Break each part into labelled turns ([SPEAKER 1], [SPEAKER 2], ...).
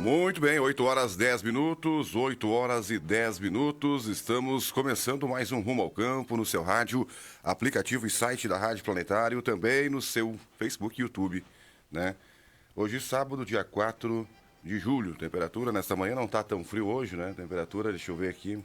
[SPEAKER 1] Muito bem, 8 horas 10 minutos, 8 horas e 10 minutos. Estamos começando mais um Rumo ao Campo no seu rádio, aplicativo e site da Rádio Planetário, também no seu Facebook e YouTube, né? Hoje, sábado, dia 4 de julho. Temperatura nesta manhã não está tão frio hoje, né? Temperatura, deixa eu ver aqui.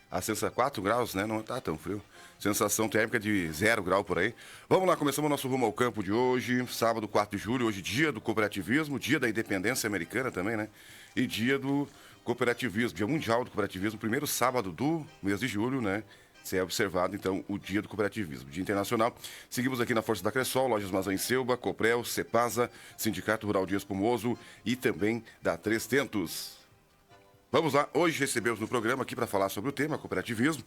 [SPEAKER 1] A sensação 4 graus, né? Não está tão frio. Sensação térmica de 0 grau por aí. Vamos lá, começamos o nosso Rumo ao Campo de hoje, sábado 4 de julho, hoje dia do cooperativismo, dia da independência americana também, né? E dia do cooperativismo, dia mundial do cooperativismo, primeiro sábado do mês de julho, né? Se é observado, então, o dia do cooperativismo, dia internacional. Seguimos aqui na Força da Cressol, Lojas Mazão em Selba, Coprel, Cepasa, Sindicato Rural de Espumoso e também da Três Tentos. Vamos lá, hoje recebemos no programa aqui para falar sobre o tema cooperativismo,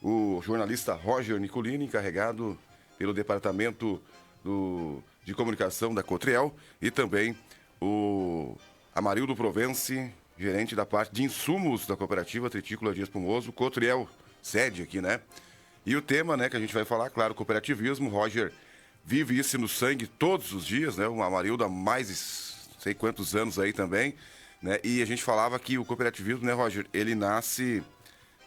[SPEAKER 1] o jornalista Roger Nicolini, encarregado pelo Departamento de Comunicação da Cotriel, e também o Amarildo Provence, gerente da parte de insumos da Cooperativa Tritícola de Espumoso, Cotriel, sede aqui, né? E o tema, né, que a gente vai falar, claro, cooperativismo. Roger vive isso no sangue todos os dias, né? O Amarildo há mais de sei quantos anos aí também, né? E a gente falava que o cooperativismo, né, Roger, ele nasce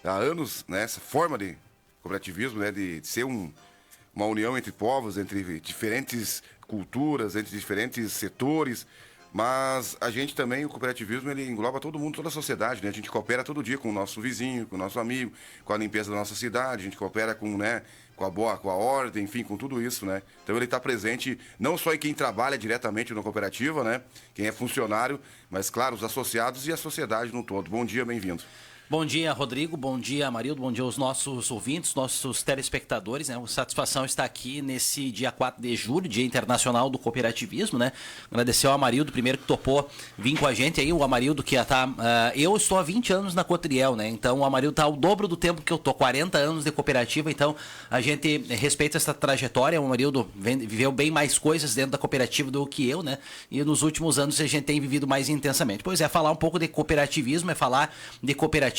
[SPEAKER 1] há anos, né? Essa forma de cooperativismo, né, de ser uma união entre povos, entre diferentes culturas, entre diferentes setores. Mas a gente também, o cooperativismo, ele engloba todo mundo, toda a sociedade, né? A gente coopera todo dia com o nosso vizinho, com o nosso amigo, com a limpeza da nossa cidade, a gente coopera com, né, com a ordem, enfim, com tudo isso, né? Então ele está presente não só em quem trabalha diretamente na cooperativa, né? Quem é funcionário, mas, claro, os associados e a sociedade no todo. Bom dia, bem-vindo.
[SPEAKER 2] Bom dia, Rodrigo. Bom dia, Amarildo. Bom dia aos nossos ouvintes, nossos telespectadores, né? Uma satisfação estar aqui nesse dia 4 de julho, Dia Internacional do Cooperativismo, né? Agradecer ao Amarildo, primeiro que topou vir com a gente aí, o Amarildo que já tá... eu estou há 20 anos na Cotriel, né? Então o Amarildo tá o dobro do tempo que eu tô, 40 anos de cooperativa, então a gente respeita essa trajetória. O Amarildo viveu bem mais coisas dentro da cooperativa do que eu, né? E nos últimos anos a gente tem vivido mais intensamente. Pois é, falar um pouco de cooperativismo, é falar de cooperativa.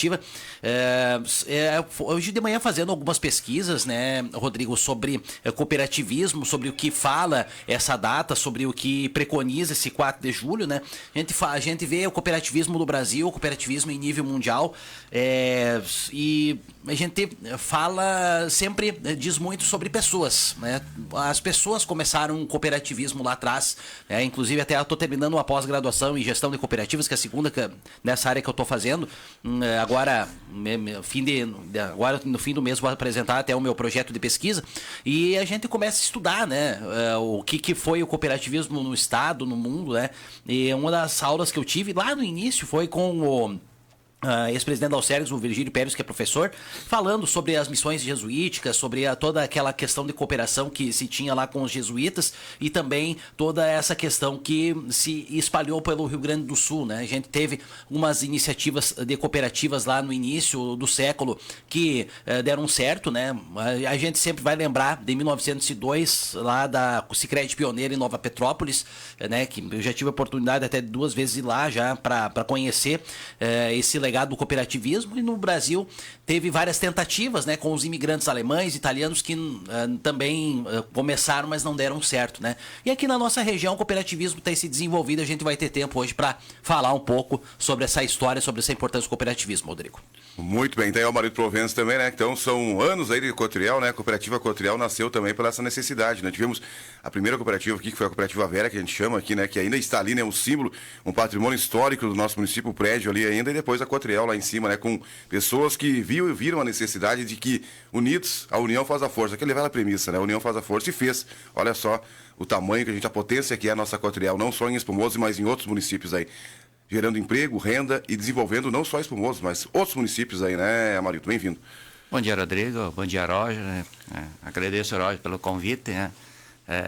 [SPEAKER 2] Hoje de manhã fazendo algumas pesquisas, né, Rodrigo, sobre cooperativismo, sobre o que fala essa data, sobre o que preconiza esse 4 de julho, né? A gente vê o cooperativismo do Brasil, o cooperativismo em nível mundial, e a gente fala, sempre diz muito sobre pessoas, né? As pessoas começaram o cooperativismo lá atrás, inclusive até eu estou terminando uma pós-graduação em gestão de cooperativas, que é a segunda nessa área que eu estou fazendo. Agora no fim do mês vou apresentar até o meu projeto de pesquisa e a gente começa a estudar, né, o que foi o cooperativismo no estado, no mundo, né? E uma das aulas que eu tive lá no início foi com o ex-presidente da Alcergs, o Virgílio Pérez, que é professor, falando sobre as missões jesuíticas, sobre toda aquela questão de cooperação que se tinha lá com os jesuítas e também toda essa questão que se espalhou pelo Rio Grande do Sul, né? A gente teve umas iniciativas de cooperativas lá no início do século que deram certo, né? A gente sempre vai lembrar de 1902, lá da Sicredi Pioneira em Nova Petrópolis, né? Que eu já tive a oportunidade até 2 vezes de ir lá já para conhecer esse legado do cooperativismo. E no Brasil teve várias tentativas, né, com os imigrantes alemães, italianos que também começaram, mas não deram certo, né? E aqui na nossa região o cooperativismo tem se desenvolvido. A gente vai ter tempo hoje para falar um pouco sobre essa história, sobre essa importância do cooperativismo, Rodrigo.
[SPEAKER 1] Muito bem, então é o Amarildo Provence também, né? Então são anos aí de Cotriel, né? A cooperativa Cotriel nasceu também pela essa necessidade, né? Tivemos a primeira cooperativa aqui, que foi a Cooperativa Vera, que a gente chama aqui, né? Que ainda está ali, né? Um símbolo, um patrimônio histórico do nosso município, o prédio ali ainda, e depois a Cotriel lá em cima, né? Com pessoas que viram a necessidade de que unidos, a união faz a força. Aquele velha premissa, né? A união faz a força, e fez. Olha só o tamanho que a potência que é a nossa Cotriel, não só em Espumoso, mas em outros municípios aí. Gerando emprego, renda e desenvolvendo não só Espumoso, mas outros municípios aí, né, Amarildo? Bem-vindo.
[SPEAKER 3] Bom dia, Rodrigo. Bom dia, Roger. Agradeço, Roger, pelo convite, né?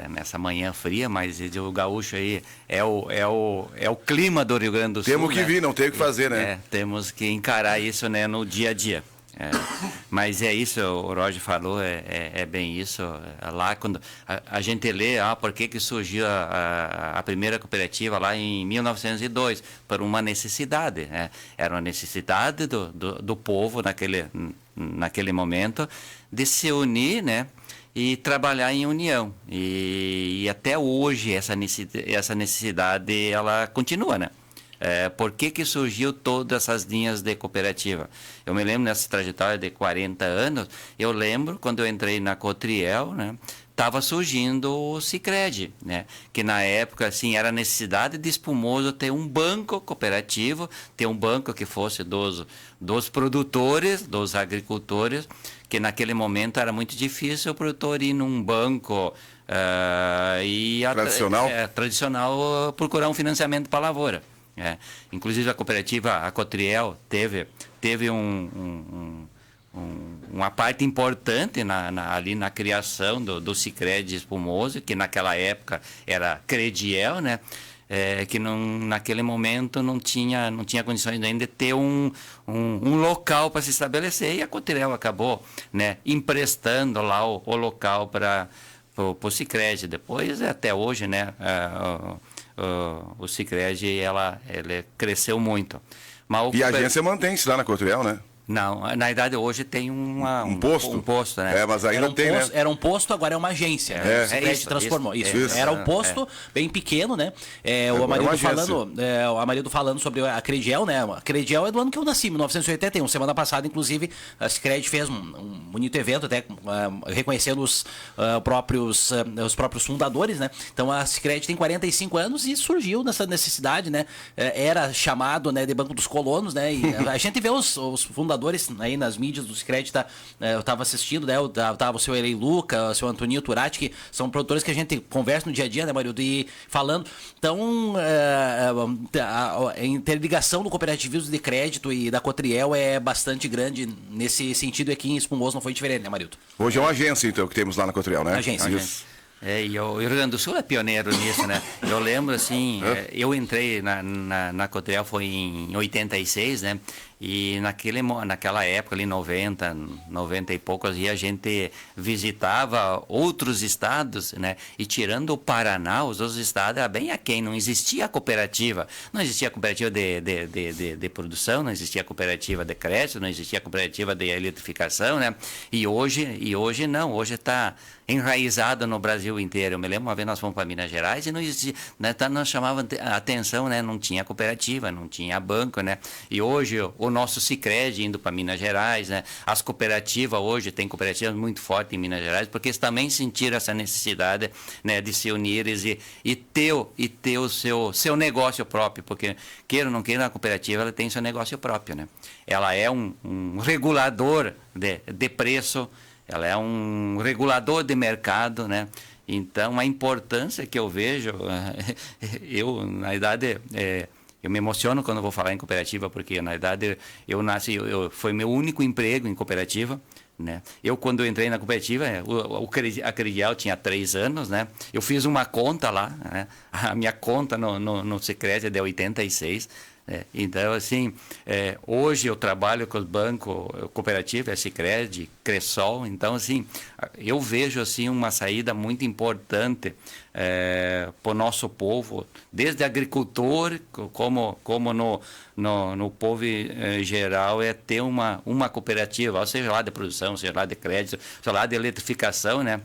[SPEAKER 3] Nessa manhã fria, mas o gaúcho aí é o clima do Rio Grande do Sul.
[SPEAKER 1] Temos que vir, não tem o que fazer, né?
[SPEAKER 3] Temos que encarar isso, né, no dia a dia. Mas é isso, o Roger falou, é bem isso. Lá quando a gente lê, por que surgiu a primeira cooperativa lá em 1902? Por uma necessidade, né? Era uma necessidade do povo naquele momento de se unir, né? E trabalhar em união. E até hoje essa necessidade ela continua, né? Por que surgiu todas essas linhas de cooperativa? Eu me lembro nessa trajetória de 40 anos, eu lembro quando eu entrei na Cotriel, né? Estava surgindo o Sicredi, né? Que na época assim era necessidade de Espumoso ter um banco cooperativo, ter um banco que fosse dos produtores, dos agricultores, que naquele momento era muito difícil o produtor ir num banco tradicional procurar um financiamento para a lavoura. Inclusive a cooperativa, a Cotriel, teve uma parte importante ali na criação do Sicredi Espumoso, que naquela época era Crediel, né? Que naquele momento não tinha condições ainda de ter um local para se estabelecer, e a Cotriel acabou, né, emprestando lá o local para o Sicredi. Depois, até hoje, né, o Sicredi ele cresceu muito.
[SPEAKER 1] E a agência mantém-se lá na Cotriel, né?
[SPEAKER 3] Não, na verdade hoje tem um posto. Um posto, né?
[SPEAKER 1] Mas aí não tem,
[SPEAKER 2] né?
[SPEAKER 1] né?
[SPEAKER 2] Era um posto, agora é uma agência. O Sicredi transformou. Isso. Era um posto bem pequeno, né? O Amarildo falando sobre a Crediel, né? A Crediel é do ano que eu nasci, 1981. Semana passada, inclusive, a Sicredi fez um bonito evento, até reconhecendo os próprios fundadores, né? Então a Sicredi tem 45 anos e surgiu nessa necessidade, né? Era chamado, né, de Banco dos Colonos, né? E a gente vê os fundadores aí nas mídias do Sicredi, eu estava assistindo, né? Tava o seu Erei Luca, o seu Antoninho Turati, que são produtores que a gente conversa no dia a dia, né, Marildo? E falando. Então, a interligação do cooperativismo de crédito e da Cotriel é bastante grande nesse sentido, e aqui em Espumoso não foi diferente, né, Marildo?
[SPEAKER 1] Hoje é uma agência, então, que temos lá na Cotriel, né?
[SPEAKER 2] Agência.
[SPEAKER 3] E o Rio Grande do Sul é pioneiro nisso, né? Eu lembro, assim, eu entrei na Cotriel foi em 86, né? E naquela época, ali 90 e poucos, a gente visitava outros estados, né? E tirando o Paraná, os outros estados eram bem aquém, não existia cooperativa. Não existia cooperativa de produção, não existia cooperativa de crédito, não existia cooperativa de eletrificação, né? E hoje não, hoje está enraizado no Brasil inteiro. Eu me lembro uma vez nós fomos para Minas Gerais e não existia, né? Nós chamava a atenção, né? Não tinha cooperativa, não tinha banco, né? E hoje o nosso Sicredi indo para Minas Gerais, né? As cooperativas hoje, tem cooperativas muito fortes em Minas Gerais, porque eles também sentiram essa necessidade, né, de se unir e ter o seu negócio próprio, porque queira ou não queira, a cooperativa ela tem seu negócio próprio, né? Ela é um regulador de preço, ela é um regulador de mercado, né? Então, a importância que eu vejo, eu, na verdade, eu me emociono quando vou falar em cooperativa, porque, na verdade, foi meu único emprego em cooperativa, né? Quando eu entrei na cooperativa, a Crediel tinha 3 anos, né? Eu fiz uma conta lá, né? A minha conta no Sicredi é de 86. Então, assim, hoje eu trabalho com os bancos cooperativos, Sicredi, Cressol. Então, assim, eu vejo assim uma saída muito importante para o nosso povo, desde agricultor como no povo geral, ter uma cooperativa, seja lá de produção, seja lá de crédito, seja lá de eletrificação, né?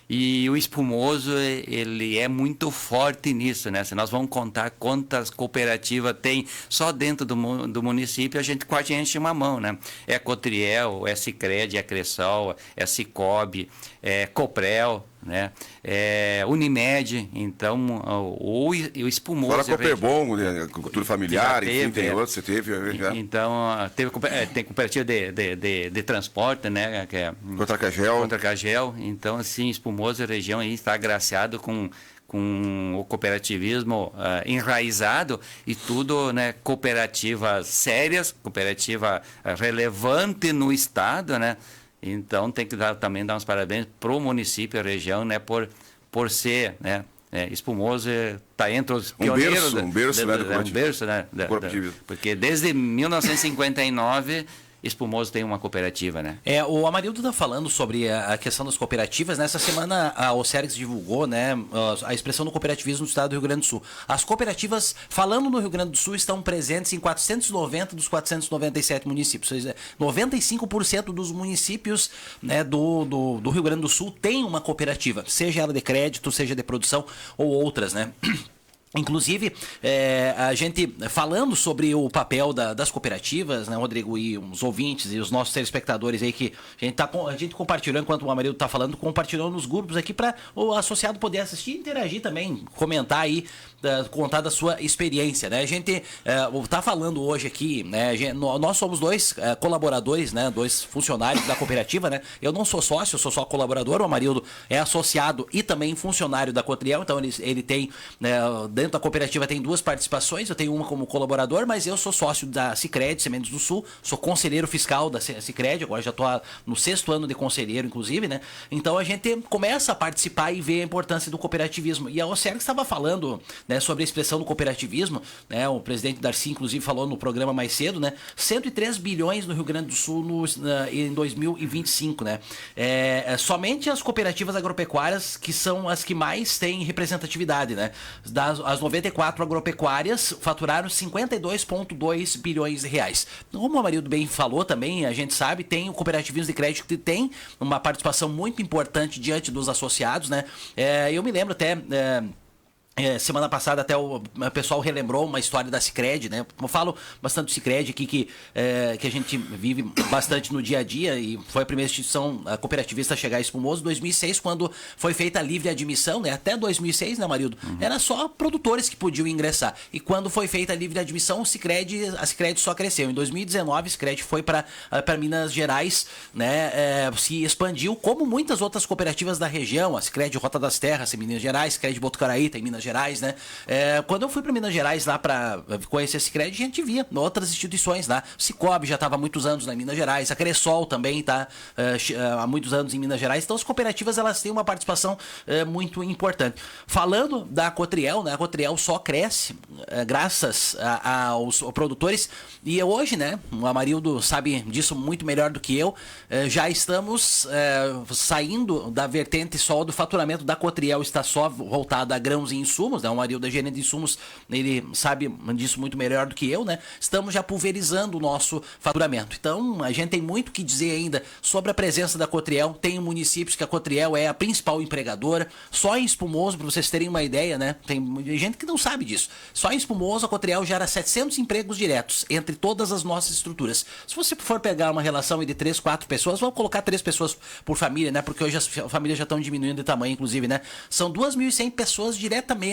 [SPEAKER 3] E o Espumoso, ele é muito forte nisso, né? Se nós vamos contar quantas cooperativas tem só dentro do município, a gente quase enche uma mão, né? É Cotriel, é Sicredi, é Cressol, é Sicob, é Coprel, né? Unimed, então o Espumoso...
[SPEAKER 1] Fora Cooperbon, agricultura familiar, enfim, tem outros, você teve... Já.
[SPEAKER 3] Então, tem cooperativa de transporte, né? Que é Contra-Cagel. Então, assim, Espumoso, a região aí está agraciado com o cooperativismo enraizado e tudo, né, cooperativas sérias, cooperativa relevante no estado, né? Então tem que também dar uns parabéns para o município, a região, né, por ser, né, Espumoso está entre os pioneiros.
[SPEAKER 1] Um berço, né,
[SPEAKER 3] do cooperativismo. Porque desde 1959 Espumoso tem uma cooperativa, né?
[SPEAKER 2] O Amarildo está falando sobre a questão das cooperativas. Nessa semana a OCERGS divulgou, né, a expressão do cooperativismo no estado do Rio Grande do Sul. As cooperativas, falando no Rio Grande do Sul, estão presentes em 490 dos 497 municípios. Ou seja, 95% dos municípios, né, do Rio Grande do Sul tem uma cooperativa, seja ela de crédito, seja de produção ou outras, né? Inclusive, a gente falando sobre o papel das cooperativas, né, Rodrigo, e os ouvintes e os nossos telespectadores aí, que a gente compartilhou, enquanto o Amarildo está falando, compartilhou nos grupos aqui para o associado poder assistir e interagir também, comentar aí, contar da sua experiência, né? A gente está falando hoje aqui, né? Nós somos dois colaboradores, né? Dois funcionários da cooperativa, né? Eu não sou sócio, eu sou só colaborador, o Amarildo é associado e também funcionário da Cotriel, então ele tem, né, dentro da cooperativa tem 2 participações, eu tenho uma como colaborador, mas eu sou sócio da Sicredi, Sementes do Sul, sou conselheiro fiscal da Sicredi, agora já estou no 6º ano de conselheiro, inclusive, né? Então a gente começa a participar e ver a importância do cooperativismo. E a Ocerg estava falando, né, sobre a expressão do cooperativismo, né? O presidente Darcy, inclusive, falou no programa mais cedo, né? 103 bilhões no Rio Grande do Sul em 2025, né? Somente as cooperativas agropecuárias que são as que mais têm representatividade, né? As 94 agropecuárias faturaram 52,2 bilhões de reais. Como o Amarildo bem falou também, a gente sabe, tem o cooperativismo de crédito que tem uma participação muito importante diante dos associados, né? Eu me lembro até... semana passada até o pessoal relembrou uma história da Sicredi, né? Eu falo bastante do Sicredi aqui, que a gente vive bastante no dia a dia, e foi a primeira instituição cooperativista a chegar a Espumoso, 2006, quando foi feita a livre admissão, né? Até 2006, né, Marildo? Era só produtores que podiam ingressar. E quando foi feita a livre admissão, a Sicredi só cresceu. Em 2019, a Sicredi foi para Minas Gerais, né? Se expandiu, como muitas outras cooperativas da região, a Sicredi Rota das Terras em Minas Gerais, Sicredi Botucaraí em Minas Gerais, né? Quando eu fui para Minas Gerais lá para conhecer a Sicredi, a gente via outras instituições lá. O Cicobi já estava há muitos anos lá em Minas Gerais, a Cressol também está há muitos anos em Minas Gerais. Então as cooperativas, elas têm uma participação muito importante. Falando da Cotriel, né? A Cotriel só cresce graças aos produtores, e hoje, né? O Amarildo sabe disso muito melhor do que eu, já estamos saindo da vertente só do faturamento da Cotriel, está só voltada a grãos e insumos, né? O Amarildo é gerente de insumos, ele sabe disso muito melhor do que eu, né? Estamos já pulverizando o nosso faturamento. Então, a gente tem muito que dizer ainda sobre a presença da Cotriel. Tem municípios que a Cotriel é a principal empregadora. Só em Espumoso, para vocês terem uma ideia, né? Tem gente que não sabe disso. Só em Espumoso, a Cotriel gera 700 empregos diretos entre todas as nossas estruturas. Se você for pegar uma relação de 3, 4 pessoas, vamos colocar 3 pessoas por família, né? Porque hoje as famílias já estão diminuindo de tamanho, inclusive, né? São 2.100 pessoas diretamente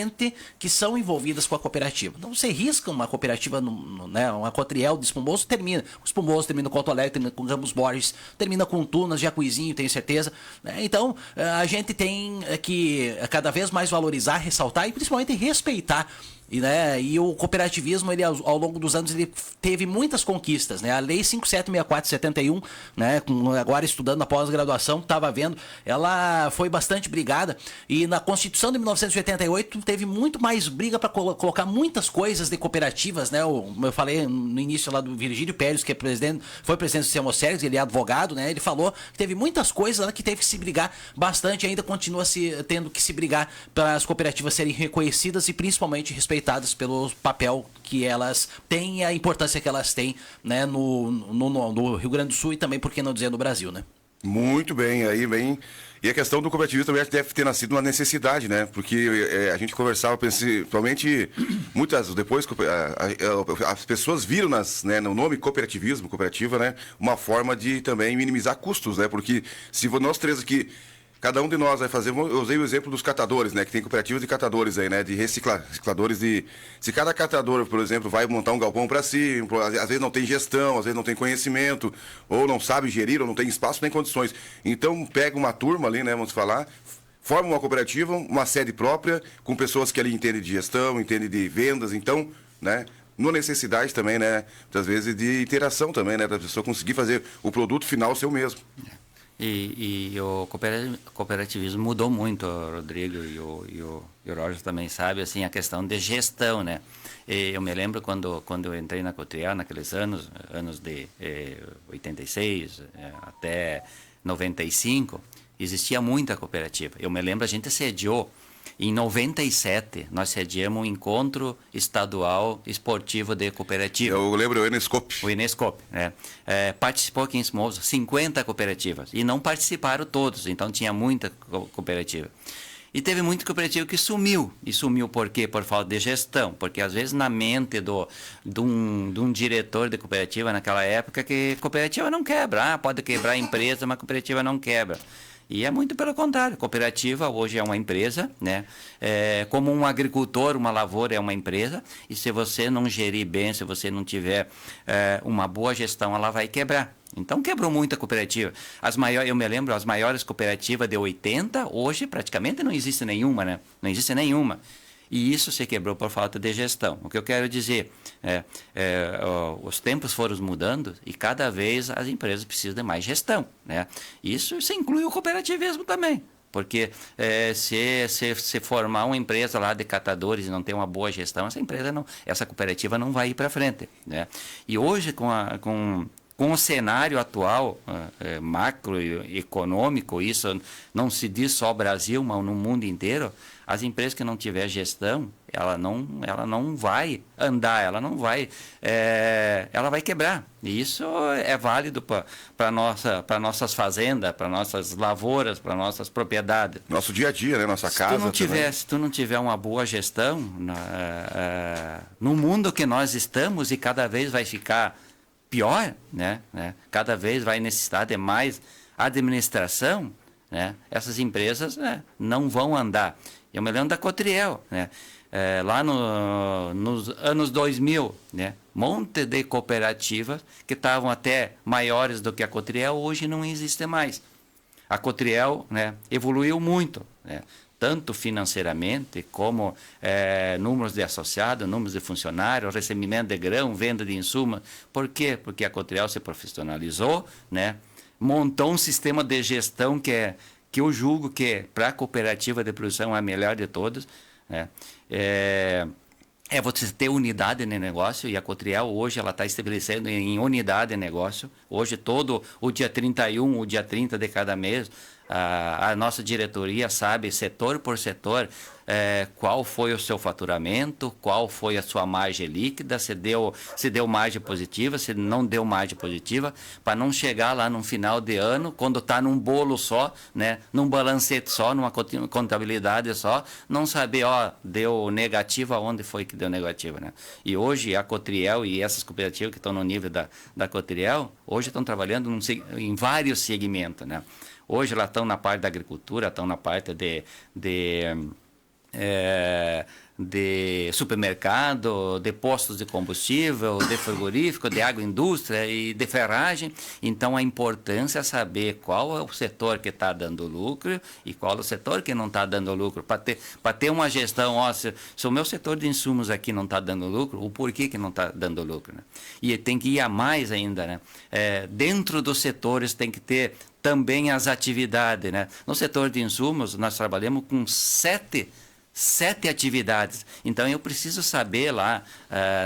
[SPEAKER 2] que são envolvidas com a cooperativa. Então você risca uma cooperativa, né, uma Cotriel de Espumoso, termina com Espumoso, termina com Alto Alegre, termina com Campos Borges, termina com Tunas, Jacuizinho, tenho certeza, né? Então a gente tem que cada vez mais valorizar, ressaltar e principalmente respeitar. E o cooperativismo, ele, ao longo dos anos, ele teve muitas conquistas, né? A Lei 5764 de 71, né? Agora estudando na pós-graduação, estava vendo, ela foi bastante brigada, e na Constituição de 1988 teve muito mais briga para colocar muitas coisas de cooperativas, né? Eu falei no início lá do Virgílio Pérez, que foi presidente do Semocergs, ele é advogado, né? Ele falou que teve muitas coisas lá que teve que se brigar bastante, ainda continua tendo que se brigar para as cooperativas serem reconhecidas e principalmente respeitadas pelo papel que elas têm e a importância que elas têm, né, no Rio Grande do Sul e também, por que não dizer, no Brasil, né?
[SPEAKER 1] Muito bem, aí vem. E a questão do cooperativismo também deve ter nascido uma necessidade, né? Porque a gente conversava, principalmente, depois as pessoas viram no nome cooperativismo, cooperativa, né? Uma forma de também minimizar custos, né? Porque se nós 3 aqui, cada um de nós vai fazer, eu usei o exemplo dos catadores, né? Que tem cooperativas de catadores aí, né? De recicladores de... Se cada catador, por exemplo, vai montar um galpão para si, às vezes não tem gestão, às vezes não tem conhecimento, ou não sabe gerir, ou não tem espaço nem condições. Então, pega uma turma ali, né? Vamos falar, forma uma cooperativa, uma sede própria, com pessoas que ali entendem de gestão, entendem de vendas, então, né? Numa necessidade também, né? Muitas vezes de interação também, né? Da pessoa conseguir fazer o produto final seu mesmo.
[SPEAKER 3] E o cooperativismo mudou muito, Rodrigo, e o Roger também sabe, assim, a questão de gestão, né? Eu me lembro quando eu entrei na Cotriel, naqueles anos de 86 até 95, existia muita cooperativa. Eu me lembro, a gente sediou. Em 97, nós sediamos um encontro estadual esportivo de cooperativa.
[SPEAKER 1] Eu lembro o Enescope.
[SPEAKER 3] O Enescope, né? Participou aqui em Espumoso 50 cooperativas. E não participaram todos, então tinha muita cooperativa. E teve muito cooperativo que sumiu. E sumiu por quê? Por falta de gestão. Porque às vezes na mente de um diretor de cooperativa naquela época que cooperativa não quebra. Pode quebrar a empresa, mas cooperativa não quebra. E é muito pelo contrário. Cooperativa hoje é uma empresa, né? Como um agricultor, uma lavoura é uma empresa. E se você não gerir bem, se você não tiver uma boa gestão, ela vai quebrar. Então quebrou muito a cooperativa. Eu me lembro, as maiores cooperativas de 80, hoje praticamente não existe nenhuma, né? Não existe nenhuma. E isso se quebrou por falta de gestão. O que eu quero dizer os tempos foram mudando e cada vez as empresas precisam de mais gestão, né? Isso inclui o cooperativismo também. Porque se formar uma empresa lá de catadores e não ter uma boa gestão, essa cooperativa não vai ir para frente, né? E hoje, com o cenário atual, macroeconômico, isso não se diz só Brasil, mas no mundo inteiro, as empresas que não tiver gestão, ela não vai andar, ela vai quebrar. E isso é válido para nossas fazendas, para nossas lavouras, para nossas propriedades.
[SPEAKER 1] Nosso dia a dia, né? Nossa casa.
[SPEAKER 3] Se tu não tiver uma boa gestão, no mundo que nós estamos, e cada vez vai ficar pior, né? Cada vez vai necessitar de mais administração, né? Essas empresas, né, não vão andar. Eu me lembro da Cotriel, né? Lá nos anos 2000, né? Monte de cooperativas que estavam até maiores do que a Cotriel, hoje não existe mais. A Cotriel, né, evoluiu muito, né? Tanto financeiramente como números de associados, números de funcionários, recebimento de grão, venda de insumos. Por quê? Porque a Cotriel se profissionalizou, né? Montou um sistema de gestão que eu julgo que para a cooperativa de produção é a melhor de todos, né? Você ter unidade de negócio, e a Cotriel hoje ela está estabelecendo em unidade de negócio. Hoje todo o dia 31, o dia 30 de cada mês, a nossa diretoria sabe, setor por setor, qual foi o seu faturamento, qual foi a sua margem líquida, se deu margem positiva, se não deu margem positiva, para não chegar lá no final de ano, quando está num bolo só, né, num balancete só, numa contabilidade só, não saber, deu negativo, aonde foi que deu negativo, né? E hoje a Cotriel e essas cooperativas que estão no nível da Cotriel, hoje estão trabalhando em vários segmentos, né? Hoje elas estão na parte da agricultura, estão na parte de supermercado, de postos de combustível, de frigorífico, de agroindústria e de ferragem. Então a importância é saber qual é o setor que está dando lucro e qual é o setor que não está dando lucro, para ter uma gestão. Se o meu setor de insumos aqui não está dando lucro, o porquê que não está dando lucro, né? E tem que ir a mais ainda, né? Dentro dos setores tem que ter também as atividades, né? No setor de insumos nós trabalhamos com sete atividades. Então eu preciso saber lá,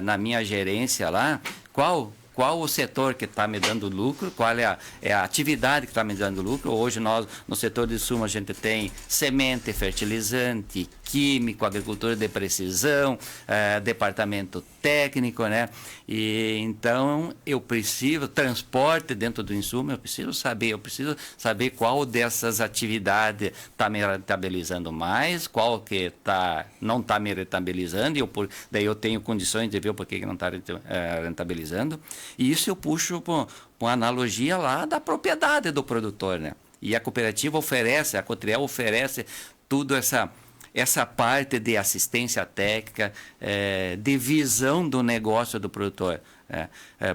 [SPEAKER 3] na minha gerência lá, qual o setor que está me dando lucro, qual é a atividade que está me dando lucro. Hoje nós, no setor de insumos, a gente tem semente, fertilizante, químico, agricultura de precisão, departamento técnico, né? E então eu preciso, transporte dentro do insumo, eu preciso saber qual dessas atividades está me rentabilizando mais, qual que não está me rentabilizando, daí eu tenho condições de ver o porquê que não está rentabilizando. E isso eu puxo com a analogia lá da propriedade do produtor, né? E a cooperativa a Cotriel oferece tudo essa parte de assistência técnica, de visão do negócio do produtor.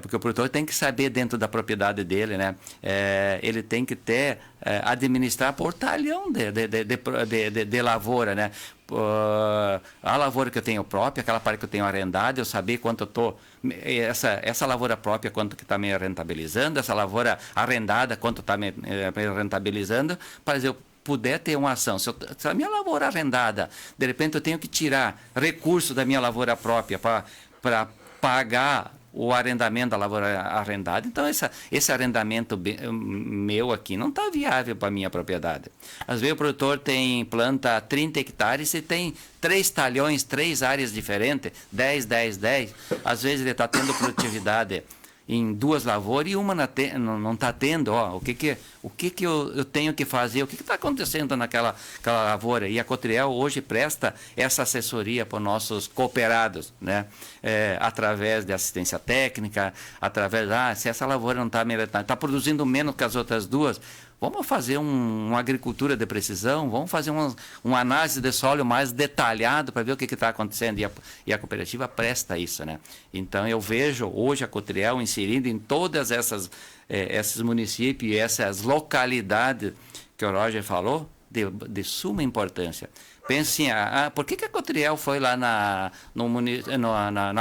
[SPEAKER 3] Porque o produtor tem que saber dentro da propriedade dele, né? Ele tem que administrar portalhão de lavoura, né? A lavoura que eu tenho própria, aquela parte que eu tenho arrendada, eu saber quanto eu estou... Essa lavoura própria, quanto que está me rentabilizando, essa lavoura arrendada, quanto está me rentabilizando, para eu puder ter uma ação. Se a minha lavoura arrendada, de repente eu tenho que tirar recurso da minha lavoura própria para pagar o arrendamento da lavoura arrendada, então esse arrendamento meu aqui não está viável para a minha propriedade. Às vezes o produtor planta 30 hectares e tem 3 talhões, 3 áreas diferentes, 10. Às vezes ele está tendo produtividade em 2 lavouras e uma não está tendo. Ó, o que eu tenho que fazer? O que está acontecendo naquela lavoura? E a Cotriel hoje presta essa assessoria para os nossos cooperados, né? Através de assistência técnica, através, se essa lavoura não está produzindo menos que as outras 2, vamos fazer uma agricultura de precisão, vamos fazer uma análise de solo mais detalhado para ver o que está acontecendo. E a cooperativa presta isso, né? Então, eu vejo hoje a Cotriel inserida em todas esses municípios e essas localidades que o Roger falou, de suma importância. Pense assim, por que a Cotriel foi lá na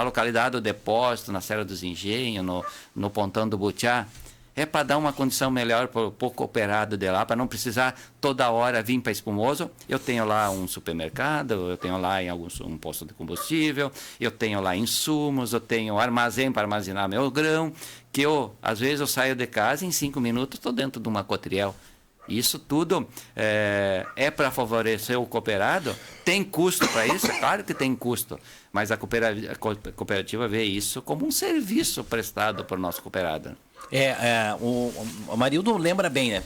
[SPEAKER 3] localidade do depósito, na Serra dos Engenhos, no Pontão do Butiá? É para dar uma condição melhor para o cooperado de lá, para não precisar toda hora vir para Espumoso. Eu tenho lá um supermercado, eu tenho lá um posto de combustível, eu tenho lá insumos, eu tenho armazém para armazenar meu grão, que às vezes eu saio de casa e em 5 minutos estou dentro de uma Cotriel. Isso tudo é para favorecer o cooperado. Tem custo para isso? Claro que tem custo. Mas a cooperativa vê isso como um serviço prestado para o nosso cooperado.
[SPEAKER 2] O Marildo lembra bem, né?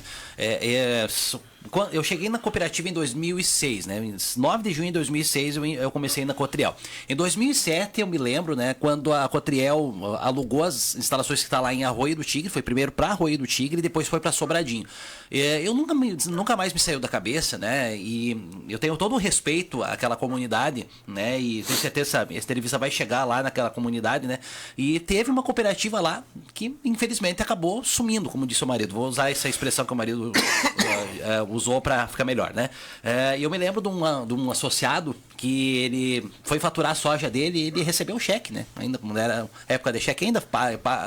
[SPEAKER 2] Eu cheguei na cooperativa em 2006, né? 9 de junho de 2006 eu comecei na Cotriel. Em 2007 eu me lembro, né? Quando a Cotriel alugou as instalações que está lá em Arroio do Tigre, foi primeiro para Arroio do Tigre e depois foi para Sobradinho. Eu nunca mais me saiu da cabeça, né? E eu tenho todo o respeito àquela comunidade, né? E tenho certeza que essa entrevista vai chegar lá naquela comunidade, né? E teve uma cooperativa lá que infelizmente acabou sumindo, como disse o marido. Vou usar essa expressão que o marido usou para ficar melhor, né? Eu me lembro de um associado que ele foi faturar a soja dele e ele recebeu um cheque, né? Ainda quando era época de cheque, ainda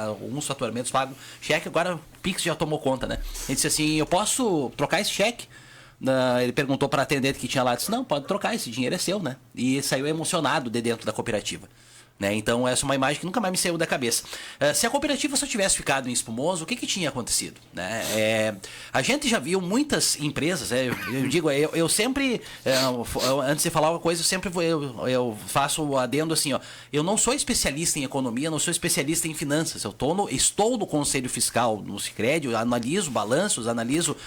[SPEAKER 2] alguns faturamentos pagam cheque, agora o Pix já tomou conta, né? Ele disse assim, eu posso trocar esse cheque? Ele perguntou para a atendente que tinha lá, disse, não, pode trocar, esse dinheiro é seu, né? E saiu emocionado de dentro da cooperativa. Né? Então essa é uma imagem que nunca mais me saiu da cabeça. Se a cooperativa só tivesse ficado em Espumoso, o que tinha acontecido? Né? A gente já viu muitas empresas, eu digo, eu sempre, antes de falar uma coisa, eu faço o adendo assim, ó, eu não sou especialista em economia, não sou especialista em finanças, estou no Conselho Fiscal, no Sicredi, eu analiso balanços, analiso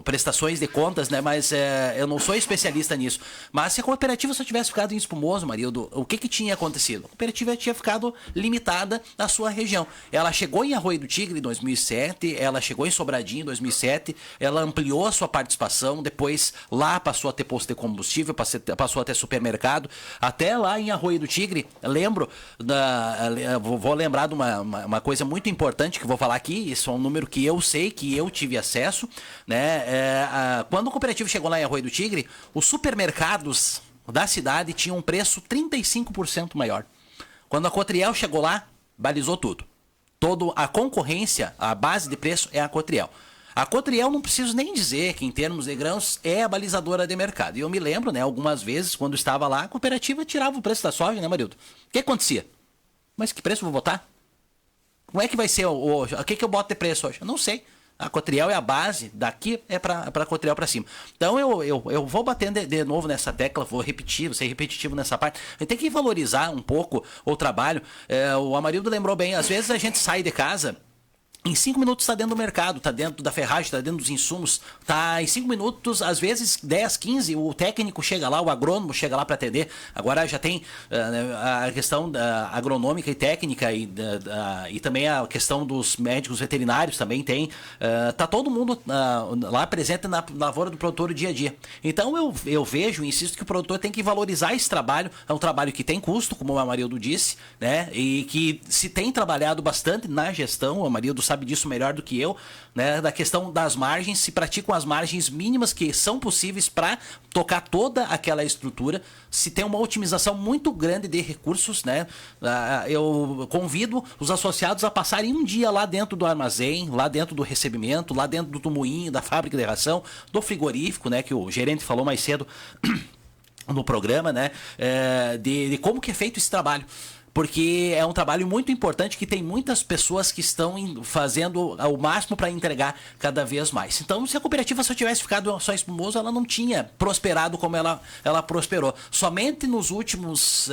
[SPEAKER 2] prestações de contas, né? Mas eu não sou especialista nisso. Mas se a cooperativa só tivesse ficado em Espumoso, Marildo, o que tinha acontecido? A cooperativa tinha ficado limitada na sua região. Ela chegou em Arroio do Tigre em 2007, ela chegou em Sobradinho em 2007, ela ampliou a sua participação, depois lá passou a ter posto de combustível, passou a ter supermercado, até lá em Arroio do Tigre, vou lembrar de uma coisa muito importante que vou falar aqui, isso é um número que eu sei, que eu tive acesso, né? Quando a cooperativa chegou lá em Arroio do Tigre, os supermercados da cidade tinham um preço 35% maior. Quando a Cotriel chegou lá, balizou tudo. Toda a concorrência, a base de preço é a Cotriel. A Cotriel, não preciso nem dizer que em termos de grãos é a balizadora de mercado. E eu me lembro, né, algumas vezes, quando estava lá, a cooperativa tirava o preço da soja, né, Marildo? O que acontecia? Mas que preço eu vou botar? Como é que vai ser hoje? O que eu boto de preço hoje? Eu não sei. A Cotriel é a base, daqui é para a Cotriel para cima. Então eu vou batendo de novo nessa tecla, vou ser repetitivo nessa parte. A gente tem que valorizar um pouco o trabalho. O Amarildo lembrou bem, às vezes a gente sai de casa, em 5 minutos está dentro do mercado, está dentro da ferragem, está dentro dos insumos, está em 5 minutos, às vezes 10, 15, o técnico chega lá, o agrônomo chega lá para atender. Agora já tem a questão agronômica e técnica e também a questão dos médicos veterinários também tem. Tá todo mundo lá presente na lavoura do produtor o dia a dia. Então eu vejo, insisto que o produtor tem que valorizar esse trabalho. É um trabalho que tem custo, como o Amarildo disse, né? E que se tem trabalhado bastante na gestão, o Amarildo sabe disso melhor do que eu, né? Da questão das margens, se praticam as margens mínimas que são possíveis para tocar toda aquela estrutura, se tem uma otimização muito grande de recursos, né? Eu convido os associados a passarem um dia lá dentro do armazém, lá dentro do recebimento, lá dentro do tumuinho, da fábrica de ração, do frigorífico, né? Que o gerente falou mais cedo no programa, né? De como que é feito esse trabalho. Porque é um trabalho muito importante que tem muitas pessoas que estão fazendo o máximo para entregar cada vez mais. Então, se a cooperativa só tivesse ficado só Espumoso, ela não tinha prosperado como ela prosperou. Somente nos últimos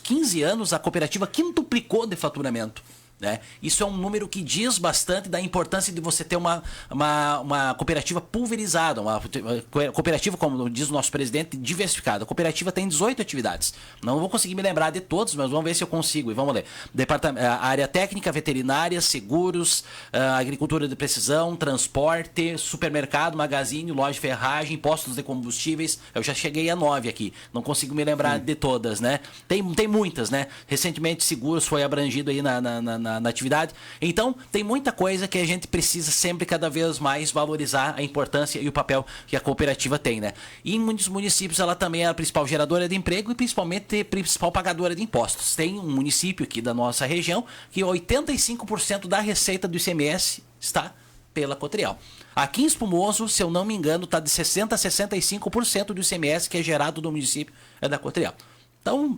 [SPEAKER 2] 15 anos, a cooperativa quintuplicou de faturamento. né? Isso é um número que diz bastante da importância de você ter uma cooperativa pulverizada, uma cooperativa, como diz o nosso presidente, diversificada. A cooperativa tem 18 atividades. Não vou conseguir me lembrar de todos, mas vamos ver se eu consigo. E vamos ler. A área técnica, veterinária, seguros, agricultura de precisão, transporte, supermercado, magazine, loja de ferragem, postos de combustíveis. Eu já cheguei a 9 aqui. Não consigo me lembrar de todas, né? Tem muitas, né? Recentemente, seguros foi abrangido aí na atividade. Então, tem muita coisa que a gente precisa sempre, cada vez mais, valorizar a importância e o papel que a cooperativa tem, né? E em muitos municípios ela também é a principal geradora de emprego e principalmente a principal pagadora de impostos. Tem um município aqui da nossa região que 85% da receita do ICMS está pela Cotrial. Aqui em Espumoso, se eu não me engano, está de 60% a 65% do ICMS que é gerado do município é da Cotrial. Então,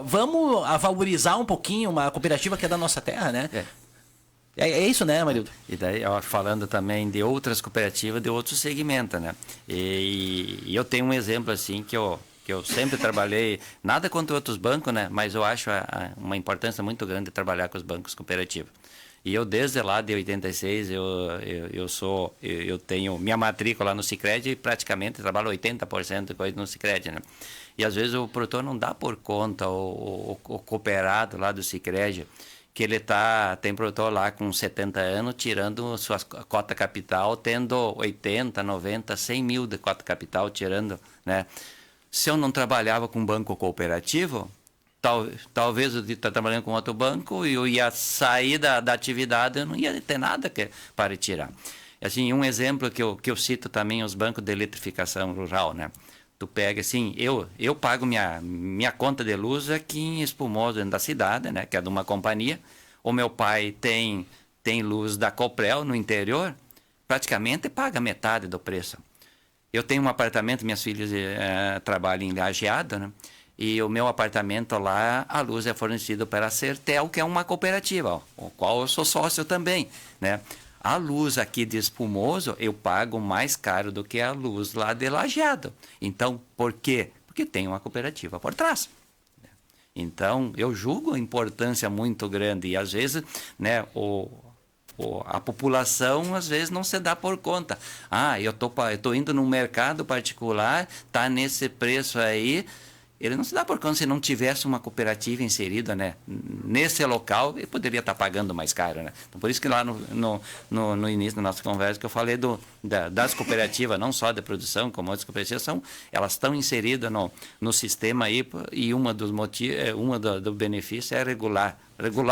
[SPEAKER 2] vamos valorizar um pouquinho uma cooperativa que é da nossa terra, né? É isso, né, Marildo?
[SPEAKER 3] E daí, falando também de outras cooperativas, de outros segmentos, né? E eu tenho um exemplo, assim, que eu sempre trabalhei, nada contra outros bancos, né? Mas eu acho uma importância muito grande de trabalhar com os bancos cooperativos. E eu, desde lá de 86, eu tenho minha matrícula lá no Sicredi e praticamente trabalho 80% coisa no Sicredi, né? E às vezes o produtor não dá por conta, o cooperado lá do Sicredi, que ele tem produtor lá com 70 anos, tirando sua cota capital, tendo 80, 90, 100 mil de cota capital, tirando, né? Se eu não trabalhava com banco cooperativo, talvez eu estou trabalhando com outro banco e eu ia sair da atividade, eu não ia ter nada para tirar. Assim, um exemplo que eu cito também, os bancos de eletrificação rural, né? Tu pega assim, eu pago minha conta de luz aqui em Espumoso, dentro da cidade, né? Que é de uma companhia. O meu pai tem luz da Coprel no interior, praticamente paga metade do preço. Eu tenho um apartamento, minhas filhas trabalham em Lajeado, né? E o meu apartamento lá, a luz é fornecida pela Sertel, que é uma cooperativa, o qual eu sou sócio também, né? A luz aqui de Espumoso, eu pago mais caro do que a luz lá de Lajeado. Então, por quê? Porque tem uma cooperativa por trás. Então, eu julgo a importância muito grande. E, às vezes, né, a população, às vezes, não se dá por conta. Eu tô indo num mercado particular, tá nesse preço aí. Ele não se dá por conta se não tivesse uma cooperativa inserida, né, nesse local, ele poderia estar pagando mais caro, né? Então, por isso que lá no início da nossa conversa que eu falei das cooperativas, não só de produção, como outras cooperativas, elas estão inseridas no sistema aí, e uma dos motivos, do benefício é regular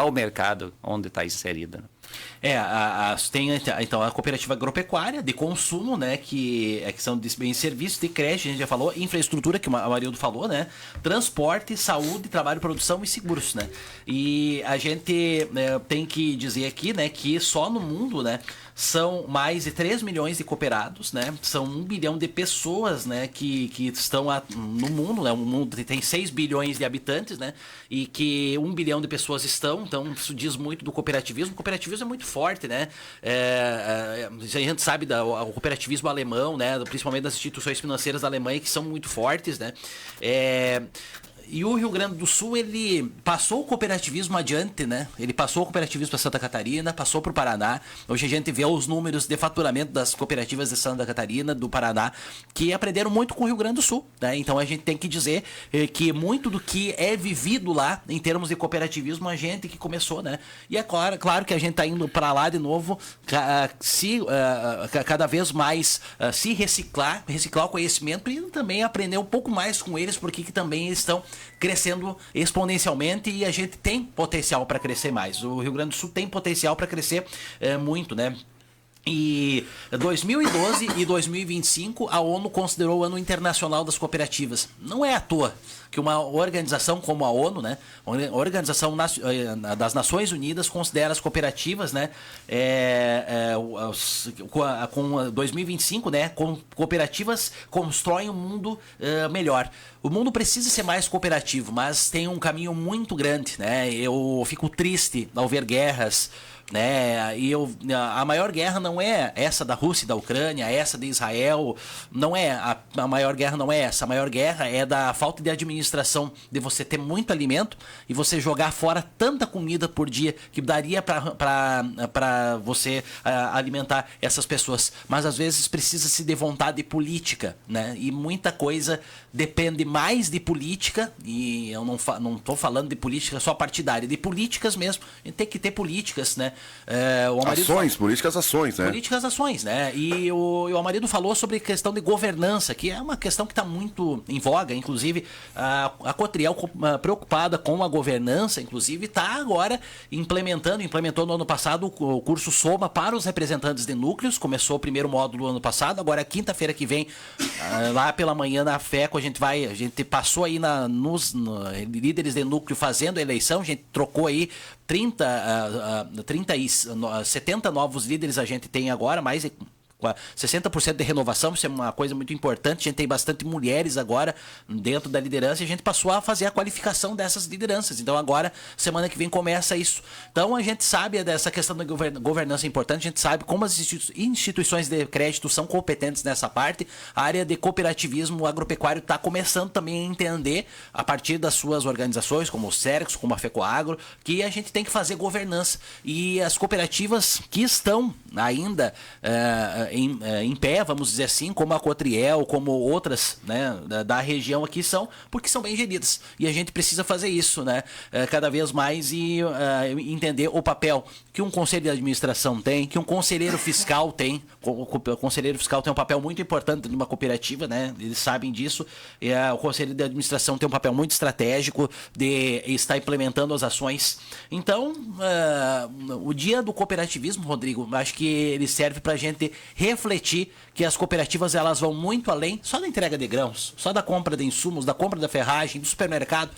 [SPEAKER 3] o mercado onde está inserida, né?
[SPEAKER 2] Tem então a cooperativa agropecuária de consumo, né, que são de bens e serviços, de crédito, a gente já falou, infraestrutura, que o Marildo falou, né, transporte, saúde, trabalho, produção e seguros, né. E a gente tem que dizer aqui, né, que só no mundo, né, são mais de 3 milhões de cooperados, né? São 1 bilhão de pessoas, né, que estão no mundo, né? O mundo tem 6 bilhões de habitantes, né? E que 1 bilhão de pessoas estão, então isso diz muito do cooperativismo. O cooperativismo é muito forte, né? A gente sabe o cooperativismo alemão, né? Principalmente das instituições financeiras da Alemanha, que são muito fortes, né? E o Rio Grande do Sul, ele passou o cooperativismo adiante, né? Ele passou o cooperativismo para Santa Catarina, passou para o Paraná. Hoje a gente vê os números de faturamento das cooperativas de Santa Catarina, do Paraná, que aprenderam muito com o Rio Grande do Sul, né? Então a gente tem que dizer que muito do que é vivido lá, em termos de cooperativismo, a gente que começou, né? E é claro que a gente está indo para lá de novo, cada vez mais se reciclar o conhecimento e também aprender um pouco mais com eles, porque que também estão crescendo exponencialmente e a gente tem potencial para crescer mais. O Rio Grande do Sul tem potencial para crescer muito, né? E 2012 e 2025 a ONU considerou o Ano Internacional das Cooperativas. Não é à toa que uma organização como a ONU, né, a Organização das Nações Unidas, considera as cooperativas, né, com 2025, né, cooperativas constroem um mundo melhor. O mundo precisa ser mais cooperativo, mas tem um caminho muito grande, né? Eu fico triste ao ver guerras, né? A maior guerra não é essa da Rússia e da Ucrânia, essa de Israel, não é a maior guerra não é essa. A maior guerra é da falta de administração, de você ter muito alimento e você jogar fora tanta comida por dia que daria para você alimentar essas pessoas. Mas às vezes precisa-se de vontade política, né? E muita coisa depende mais de política, e eu não estou falando de política só partidária, de políticas mesmo. A gente tem que ter políticas, né?
[SPEAKER 1] Políticas ações, né?
[SPEAKER 2] Políticas ações, né? E o Amarido falou sobre questão de governança, que é uma questão que está muito em voga. Inclusive, a Cotriel, preocupada com a governança, inclusive, está agora implementou no ano passado o curso Soma para os representantes de núcleos. Começou o primeiro módulo ano passado, agora quinta-feira que vem, lá pela manhã na FECO, a gente passou aí nos líderes de núcleo fazendo a eleição, a gente trocou aí 70 novos líderes a gente tem agora, mais 60% de renovação, isso é uma coisa muito importante. A gente tem bastante mulheres agora dentro da liderança e a gente passou a fazer a qualificação dessas lideranças. Então agora, semana que vem, começa isso. Então a gente sabe dessa questão da governança importante, a gente sabe como as instituições de crédito são competentes nessa parte. A área de cooperativismo agropecuário está começando também a entender, a partir das suas organizações, como o Serx, como a FECOAGRO, que a gente tem que fazer governança. E as cooperativas que estão ainda em pé, vamos dizer assim, como a Cotriel, como outras, né, da região aqui são, porque são bem geridas. E a gente precisa fazer isso, né, cada vez mais e entender o papel que um conselho de administração tem, que um conselheiro fiscal tem. O conselheiro fiscal tem um papel muito importante numa cooperativa, né, eles sabem disso. E o conselho de administração tem um papel muito estratégico de estar implementando as ações. Então, o dia do cooperativismo, Rodrigo, acho que ele serve para a gente refletir que as cooperativas elas vão muito além só da entrega de grãos, só da compra de insumos, da compra da ferragem, do supermercado.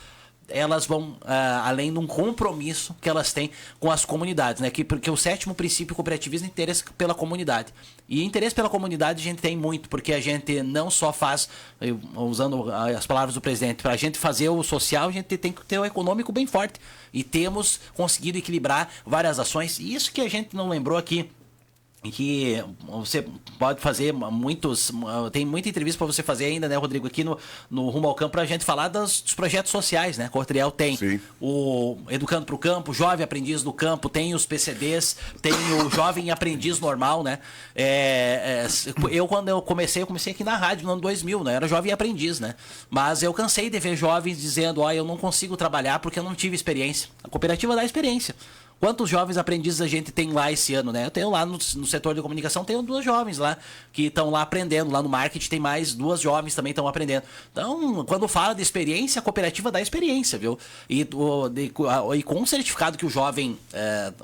[SPEAKER 2] Elas vão além de um compromisso que elas têm com as comunidades, né? Porque o 7º princípio cooperativismo é interesse pela comunidade. E interesse pela comunidade a gente tem muito, porque a gente não só faz, usando as palavras do presidente, para a gente fazer o social, a gente tem que ter o econômico bem forte. E temos conseguido equilibrar várias ações. E isso que a gente não lembrou aqui, que você pode fazer tem muita entrevista para você fazer ainda, né, Rodrigo, aqui no Rumo ao Campo, para a gente falar dos projetos sociais, né? Cotriel tem
[SPEAKER 1] Sim.
[SPEAKER 2] o Educando para o Campo, o Jovem Aprendiz do Campo, tem os PCDs, tem o Jovem Aprendiz Normal, né? Quando eu comecei aqui na rádio no ano 2000, né? Era Jovem Aprendiz, né? Mas eu cansei de ver jovens dizendo, eu não consigo trabalhar porque eu não tive experiência. A cooperativa dá experiência. Quantos jovens aprendizes a gente tem lá esse ano, né? Eu tenho lá no setor de comunicação, tenho 2 jovens lá que estão lá aprendendo. Lá no marketing tem mais 2 jovens também estão aprendendo. Então, quando fala de experiência, a cooperativa dá experiência, viu? E com o certificado que o jovem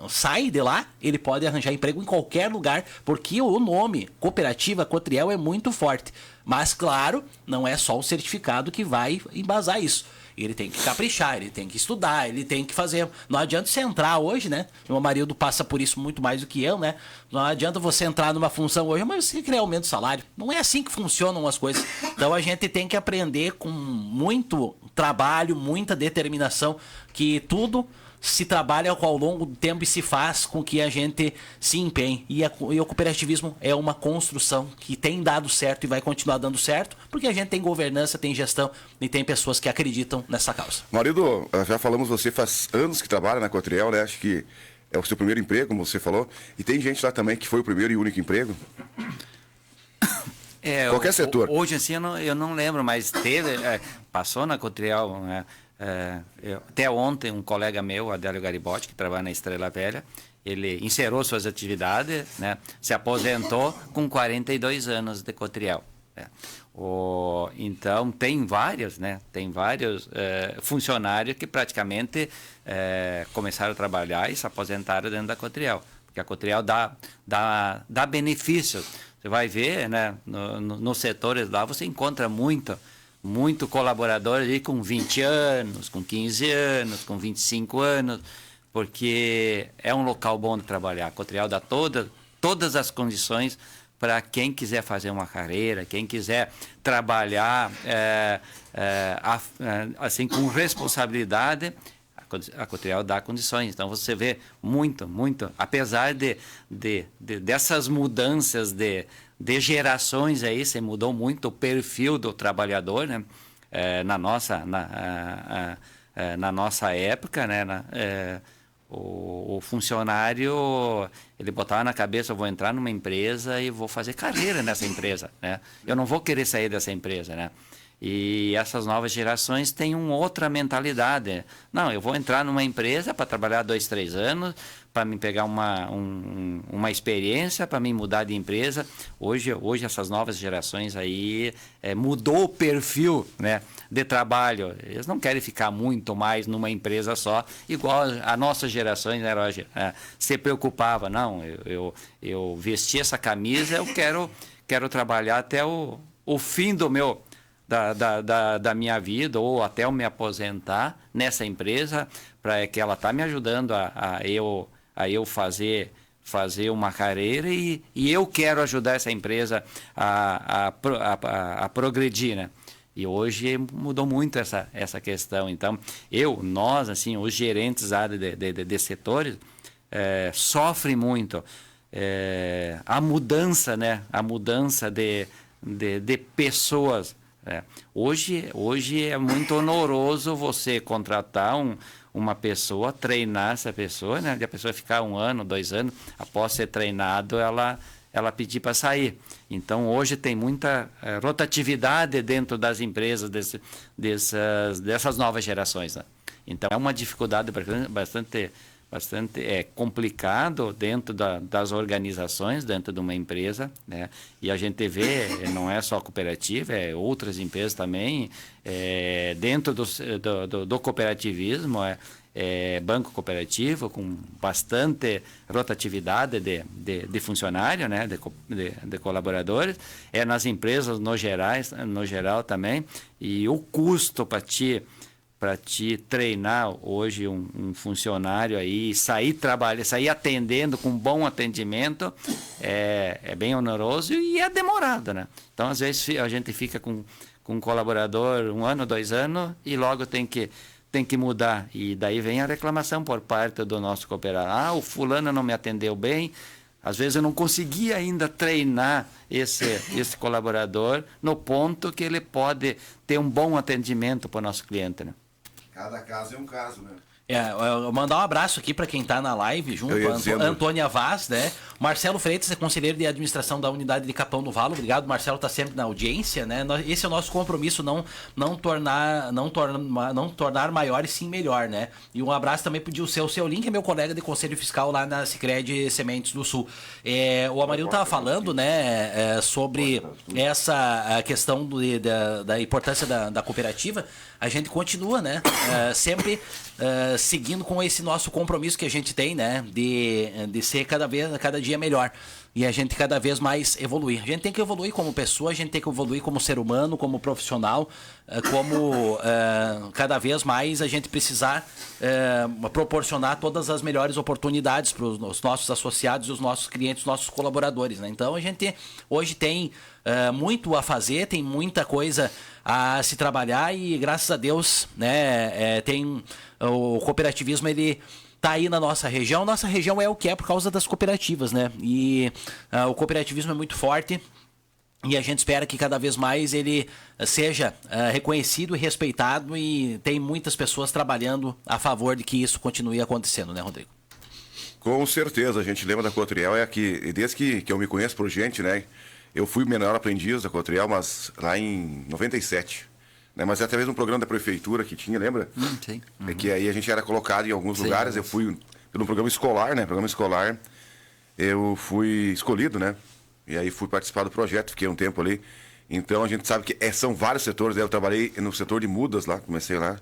[SPEAKER 2] sai de lá, ele pode arranjar emprego em qualquer lugar, porque o nome Cooperativa Cotriel é muito forte. Mas, claro, não é só o certificado que vai embasar isso. Ele tem que caprichar, ele tem que estudar, ele tem que fazer. Não adianta você entrar hoje, né? Meu marido passa por isso muito mais do que eu, né? Não adianta você entrar numa função hoje, mas você quer aumento de salário. Não é assim que funcionam as coisas. Então a gente tem que aprender com muito trabalho, muita determinação, que tudo se trabalha ao longo do tempo e se faz com que a gente se empenhe. E o cooperativismo é uma construção que tem dado certo e vai continuar dando certo, porque a gente tem governança, tem gestão e tem pessoas que acreditam nessa causa.
[SPEAKER 1] Marido, já falamos, você faz anos que trabalha na Cotriel, né? Acho que é o seu primeiro emprego, como você falou. E tem gente lá também que foi o primeiro e único emprego? Qualquer setor.
[SPEAKER 3] Hoje, assim, eu não lembro, mas teve, passou na Cotriel, né? Até ontem, um colega meu, Adélio Garibotti, que trabalha na Estrela Velha, ele encerrou suas atividades, né? Se aposentou com 42 anos de Cotriel. Né? Então, tem vários, né? Tem vários funcionários que praticamente começaram a trabalhar e se aposentaram dentro da Cotriel. Porque a Cotriel dá benefícios. Você vai ver, né? Nos setores lá, você encontra muito colaborador ali com 20 anos, com 15 anos, com 25 anos, porque é um local bom de trabalhar. A Cotriel dá todas as condições para quem quiser fazer uma carreira, quem quiser trabalhar assim com responsabilidade. A Cotriel dá condições. Então, você vê muito, apesar dessas mudanças de gerações aí, você mudou muito o perfil do trabalhador, né? Na nossa época, né? O funcionário, ele botava na cabeça, eu vou entrar numa empresa e vou fazer carreira nessa empresa, né? Eu não vou querer sair dessa empresa, né? E essas novas gerações têm uma outra mentalidade. Não, eu vou entrar numa empresa para trabalhar 2, 3 anos, para me pegar uma experiência, para me mudar de empresa. Hoje essas novas gerações aí mudou o perfil, né, de trabalho. Eles não querem ficar muito mais numa empresa só, igual a nossas gerações, né, Roger? Se preocupava, não, eu vesti essa camisa, eu quero trabalhar até o fim do meu... Da minha vida, ou até eu me aposentar nessa empresa, para que ela está me ajudando a eu fazer uma carreira, e eu quero ajudar essa empresa a progredir, né? E hoje mudou muito essa questão. Então, nós, assim, os gerentes de setores, sofrem muito a mudança, né? A mudança de pessoas. Hoje é muito onoroso você contratar uma pessoa, treinar essa pessoa, né? E a pessoa ficar 1 ano, 2 anos, após ser treinado, ela pedir para sair. Então, hoje tem muita rotatividade dentro das empresas dessas novas gerações, né? Então, é uma dificuldade bastante complicado dentro das organizações, dentro de uma empresa, né? E a gente vê, não é só a cooperativa, outras empresas também, dentro do cooperativismo, banco cooperativo, com bastante rotatividade de funcionário, né? de colaboradores, nas empresas no geral também, e o custo para te treinar hoje um funcionário aí, sair atendendo com bom atendimento, é bem oneroso e é demorado, né? Então, às vezes, a gente fica com um colaborador 1 ano, 2 anos, e logo tem que mudar. E daí vem a reclamação por parte do nosso cooperado. O fulano não me atendeu bem. Às vezes eu não consegui ainda treinar esse colaborador no ponto que ele pode ter um bom atendimento para o nosso cliente, né?
[SPEAKER 1] Cada caso é um caso, né?
[SPEAKER 2] Eu mandar um abraço aqui para quem está na live, junto a Antônia Vaz, né? Marcelo Freitas é conselheiro de administração da unidade de Capão do Valo. Obrigado, Marcelo, está sempre na audiência, né? Esse é o nosso compromisso, não tornar maior e sim melhor, né? E um abraço também para o seu link, é meu colega de conselho fiscal lá na Sicredi Sementes do Sul. O Amarildo estava falando, né, sobre essa questão da importância da cooperativa. A gente continua, né? Sempre seguindo com esse nosso compromisso que a gente tem, né? De ser cada dia melhor. E a gente cada vez mais evoluir. A gente tem que evoluir como pessoa, a gente tem que evoluir como ser humano, como profissional, como cada vez mais a gente precisar proporcionar todas as melhores oportunidades para os nossos associados e os nossos clientes, os nossos colaboradores, né? Então a gente hoje tem muito a fazer, tem muita coisa a se trabalhar e graças a Deus, né, tem o cooperativismo, ele tá aí na nossa região. Nossa região é o que é por causa das cooperativas, né? E o cooperativismo é muito forte e a gente espera que cada vez mais ele seja reconhecido e respeitado, e tem muitas pessoas trabalhando a favor de que isso continue acontecendo, né, Rodrigo?
[SPEAKER 1] Com certeza, a gente lembra da Cotriel, desde que eu me conheço por gente, né? Eu fui o menor aprendiz da Cotriel, mas lá em 97. Né? Mas até mesmo um programa da prefeitura que tinha, lembra?
[SPEAKER 3] Sim.
[SPEAKER 1] É que aí a gente era colocado em alguns lugares. Eu fui pelo programa escolar, né? Programa escolar. Eu fui escolhido, né? E aí fui participar do projeto, fiquei um tempo ali. Então a gente sabe que são vários setores. Eu trabalhei no setor de mudas lá, comecei lá.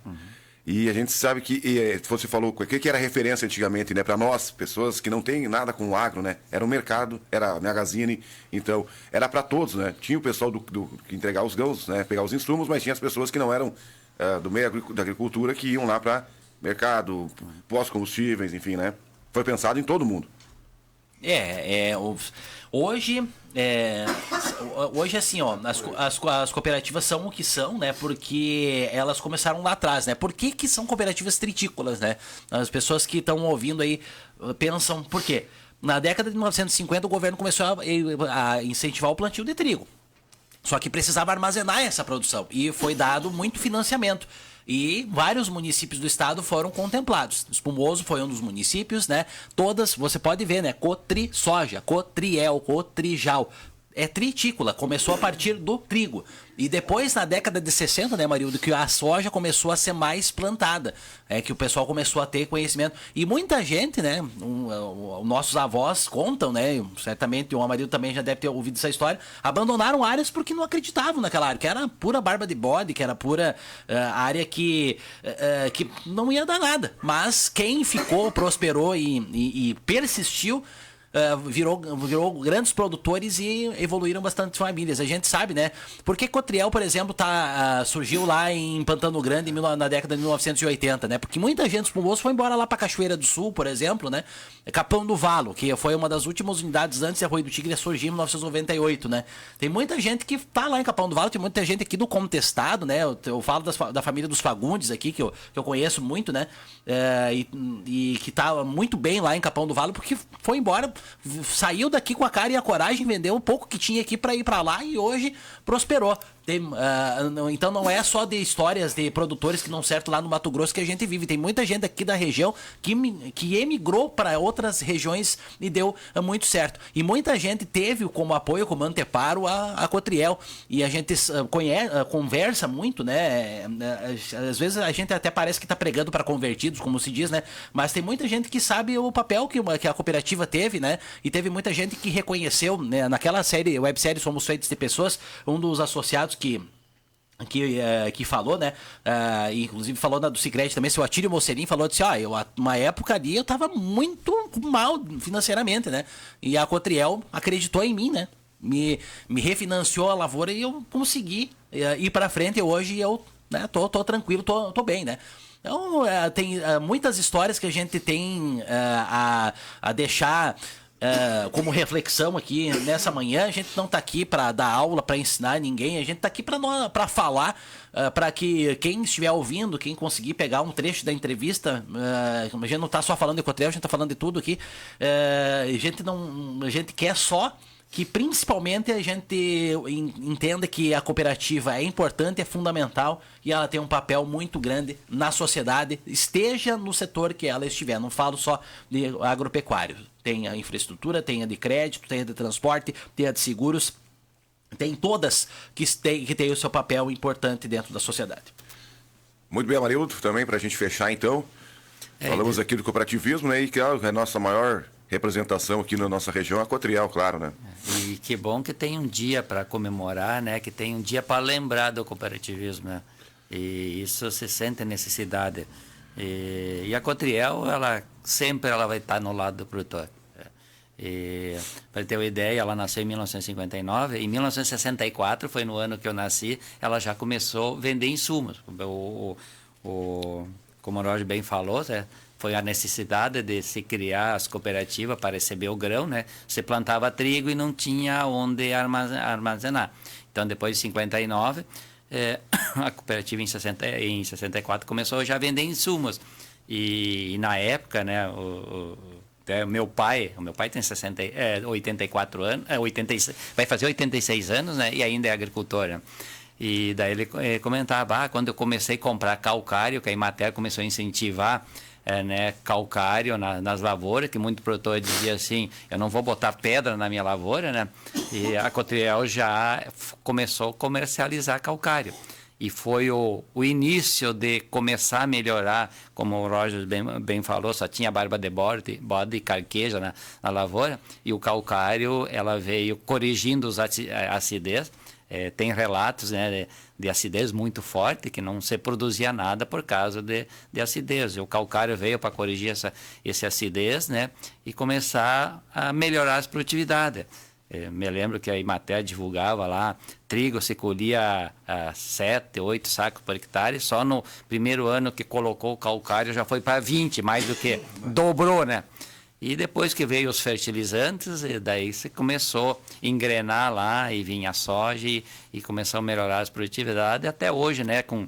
[SPEAKER 1] E a gente sabe que, você falou, o que era referência antigamente, né? Para nós, pessoas que não tem nada com o agro, né? Era o mercado, era a Magazine, então era para todos, né? Tinha o pessoal que entregava os grãos, né? Pegar os insumos, mas tinha as pessoas que não eram do meio da agricultura, que iam lá para mercado, pós-combustíveis, enfim, né? Foi pensado em todo mundo.
[SPEAKER 2] Hoje, hoje assim, ó, as cooperativas são o que são, né? Porque elas começaram lá atrás, né? Por que são cooperativas tritícolas, né? As pessoas que estão ouvindo aí pensam, por quê? Na década de 1950 o governo começou a incentivar o plantio de trigo. Só que precisava armazenar essa produção e foi dado muito financiamento. E vários municípios do estado foram contemplados. Espumoso foi um dos municípios, né? Todas, você pode ver, né? Cotri soja, Cotriel, Cotrijal. É tritícola, começou a partir do trigo. E depois, na década de 60, né, Marildo, que a soja começou a ser mais plantada. É que o pessoal começou a ter conhecimento. E muita gente, né, nossos avós contam, né, certamente o Amarildo também já deve ter ouvido essa história, abandonaram áreas porque não acreditavam naquela área, que era pura barba de bode, que era pura área que não ia dar nada. Mas quem ficou, prosperou e persistiu, virou grandes produtores e evoluíram bastante famílias. A gente sabe, né? Porque Cotriel, por exemplo, surgiu lá em Pantano Grande na década de 1980, né? Porque muita gente espumoso foi embora lá para Cachoeira do Sul, por exemplo, né? Capão do Valo, que foi uma das últimas unidades antes de Arroio do Tigre surgir em 1998, né? Tem muita gente que tá lá em Capão do Valo, tem muita gente aqui do Contestado, né? Eu falo da família dos Fagundes aqui, que eu conheço muito, né? E que tá muito bem lá em Capão do Valo, porque foi embora, saiu daqui com a cara e a coragem, vendeu um pouco que tinha aqui para ir para lá e hoje prosperou. Então não é só de histórias de produtores que não certo lá no Mato Grosso que a gente vive. Tem muita gente aqui da região que emigrou para outras regiões e deu muito certo. E muita gente teve como apoio, como anteparo a Cotriel. E a gente conversa muito, né? Às vezes a gente até parece que está pregando para convertidos, como se diz, né? Mas tem muita gente que sabe o papel que a cooperativa teve, né? E teve muita gente que reconheceu, né? Naquela websérie Somos Feitos de Pessoas, um dos associados que falou, né? Inclusive falou do Sicredi também, seu Atílio Mocerim falou, disse, uma época ali eu tava muito mal financeiramente, né? E a Cotriel acreditou em mim, né? Me refinanciou a lavoura e eu consegui ir para frente. E hoje eu, né, tô tranquilo, tô bem, né? Então, tem muitas histórias que a gente tem a deixar como reflexão aqui nessa manhã. A gente não está aqui para dar aula, para ensinar ninguém. A gente está aqui para falar, para que quem estiver ouvindo, quem conseguir pegar um trecho da entrevista, a gente não está só falando de Cotriel, a gente está falando de tudo aqui. A gente quer só que principalmente a gente entenda que a cooperativa é importante, é fundamental e ela tem um papel muito grande na sociedade, esteja no setor que ela estiver. Não falo só de agropecuário. Tem a infraestrutura, tem a de crédito, tem a de transporte, tem a de seguros, tem todas que tem o seu papel importante dentro da sociedade.
[SPEAKER 1] Muito bem, Amarildo, também para a gente fechar então. Falamos aqui do cooperativismo, né? E que é a nossa maior representação aqui na nossa região, a Cotriel, claro, né?
[SPEAKER 3] E que bom que tem um dia para comemorar, né? Que tem um dia para lembrar do cooperativismo, né? E isso se sente necessidade. E a Cotriel, ela sempre vai estar no lado do produtor. Para ter uma ideia, ela nasceu em 1959. Em 1964, foi no ano que eu nasci, ela já começou a vender insumos. Como o Roger bem falou, foi a necessidade de se criar as cooperativas para receber o grão, né? Você plantava trigo e não tinha onde armazenar. Então, depois de 59, a cooperativa em 64 começou já a vender insumos. E na época, né, o meu pai tem 84 anos, 86, vai fazer 86 anos, né? E ainda é agricultor, né? E daí ele comentava, quando eu comecei a comprar calcário, que a Imater começou a incentivar calcário nas lavouras, que muito produtor dizia assim, eu não vou botar pedra na minha lavoura, né? E a Cotriel já começou a comercializar calcário. E foi o início de começar a melhorar, como o Roger bem falou, só tinha barba de bode e carqueja na lavoura, e o calcário ela veio corrigindo a acidez. Tem relatos, né, de acidez muito forte, que não se produzia nada por causa de acidez. E o calcário veio para corrigir essa acidez, né, e começar a melhorar as produtividades. Me lembro que a Imater divulgava lá, trigo se colhia 7, 8 sacos por hectare, só no primeiro ano que colocou o calcário já foi para 20, mais do que dobrou, né? E depois que veio os fertilizantes, e daí se começou a engrenar lá e vinha a soja e começou a melhorar as produtividades até hoje, né, com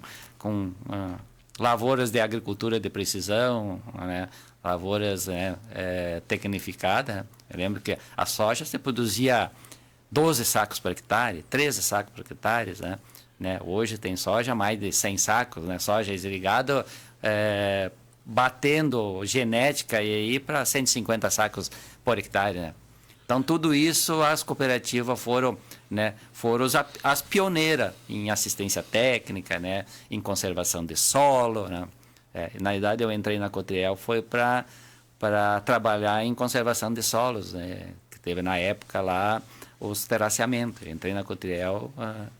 [SPEAKER 3] lavouras de agricultura de precisão, né, lavouras tecnificadas. Né? Eu lembro que a soja se produzia 12 sacos por hectare, 13 sacos por hectare, né? Hoje tem soja mais de 100 sacos, né? Soja irrigada, batendo genética e aí para 150 sacos por hectare, né? Então tudo isso as cooperativas foram, né, as pioneiras em assistência técnica, né, em conservação de solo, né? Na verdade eu entrei na Cotriel foi para trabalhar em conservação de solos, né? Que teve na época lá os terraceamentos. Eu entrei na Cotriel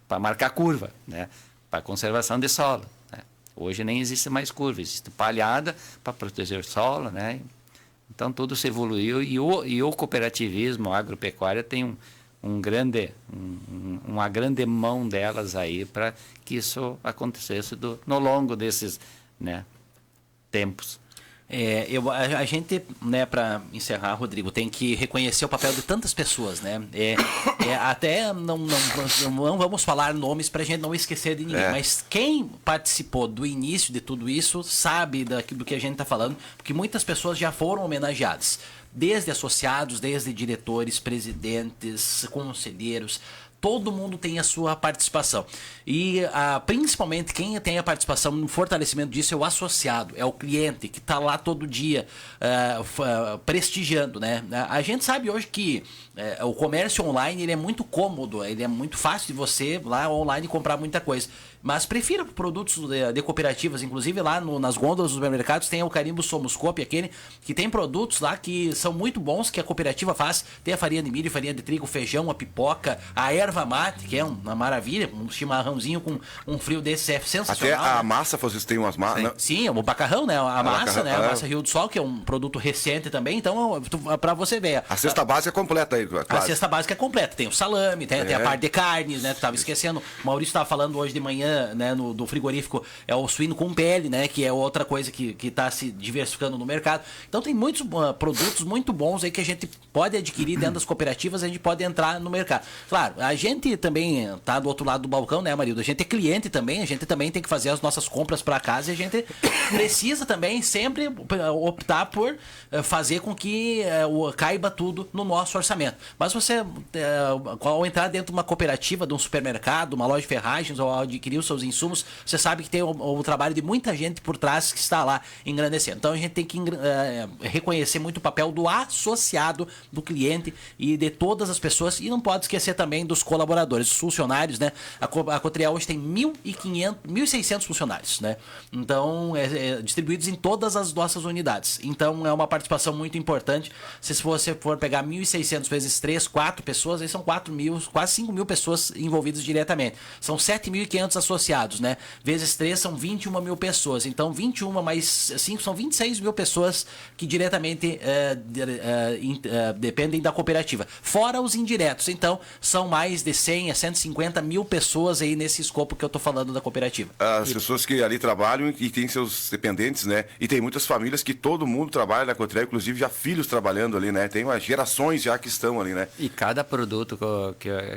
[SPEAKER 3] para marcar curva, né, para conservação de solo. Hoje nem existe mais curva, existe palhada para proteger o solo, né? Então tudo se evoluiu e o cooperativismo, a agropecuária tem uma grande mão delas aí para que isso acontecesse no longo desses, né, tempos.
[SPEAKER 2] A gente, né, para encerrar, Rodrigo, tem que reconhecer o papel de tantas pessoas, né? Até não vamos falar nomes para a gente não esquecer de ninguém, mas quem participou do início de tudo isso sabe do que a gente está falando, porque muitas pessoas já foram homenageadas, desde associados, desde diretores, presidentes, conselheiros. Todo mundo tem a sua participação. E principalmente quem tem a participação no fortalecimento disso é o associado, é o cliente que está lá todo dia prestigiando, né? A gente sabe hoje que o comércio online ele é muito cômodo, ele é muito fácil de você lá online comprar muita coisa. Mas prefira produtos de cooperativas, inclusive lá nas gôndolas dos supermercados tem o carimbo Somoscope, aquele que tem produtos lá que são muito bons, que a cooperativa faz. Tem a farinha de milho, farinha de trigo, feijão, a pipoca, a erva mate, que é uma maravilha, um chimarrãozinho com um frio desse é sensacional.
[SPEAKER 1] Até a
[SPEAKER 2] né?
[SPEAKER 1] massa, vocês têm umas massas.
[SPEAKER 2] Sim, o macarrão, né? A massa,
[SPEAKER 1] macarrão,
[SPEAKER 2] né? A massa Rio do Sol, que é um produto recente também, então pra você ver.
[SPEAKER 1] A cesta básica é completa aí, claro.
[SPEAKER 2] A cesta básica é completa, tem o salame, tem a parte de carnes, né? Tu tava esquecendo, o Maurício estava falando hoje de manhã, né, do frigorífico, é o suíno com pele, né? Que é outra coisa que está se diversificando no mercado. Então tem muitos produtos muito bons aí que a gente pode adquirir dentro das cooperativas, a gente pode entrar no mercado. Claro, a gente também tá do outro lado do balcão, né, Marildo? A gente é cliente também, a gente também tem que fazer as nossas compras para casa e a gente precisa também sempre optar por fazer com que caiba tudo no nosso orçamento. Mas você, ao entrar dentro de uma cooperativa, de um supermercado, uma loja de ferragens, ou adquirir os seus insumos, você sabe que tem o trabalho de muita gente por trás que está lá engrandecendo. Então a gente tem que reconhecer muito o papel do associado, do cliente e de todas as pessoas, e não pode esquecer também dos colaboradores, dos funcionários, né? A Cotriel hoje tem 1.600 funcionários, né? Então, distribuídos em todas as nossas unidades. Então, é uma participação muito importante. Se você for pegar 1.600 vezes 3, 4 pessoas, aí são 4.000, quase 5.000 pessoas envolvidas diretamente. São 7.500 associados, né? Vezes 3 são 21.000 pessoas. Então, 21 mais 5 são 26.000 pessoas que diretamente dependem da cooperativa. Fora os indiretos. Então, são mais de 100 a 150 mil pessoas aí nesse escopo que eu tô falando da cooperativa.
[SPEAKER 1] As pessoas que ali trabalham e têm seus dependentes, né? E tem muitas famílias que todo mundo trabalha na Cotriel, inclusive já filhos trabalhando ali, né? Tem umas gerações já que estão ali, né?
[SPEAKER 3] E cada produto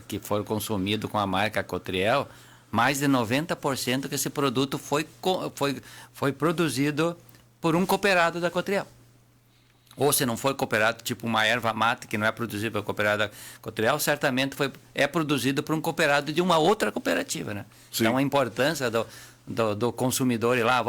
[SPEAKER 3] que for consumido com a marca Cotriel, mais de 90% que esse produto foi produzido por um cooperado da Cotriel. Ou se não for cooperado, tipo uma erva mate, que não é produzida pelo cooperado da Cotriel, certamente é produzido por um cooperado de uma outra cooperativa, né?
[SPEAKER 1] Sim.
[SPEAKER 3] Então a importância do consumidor ir lá,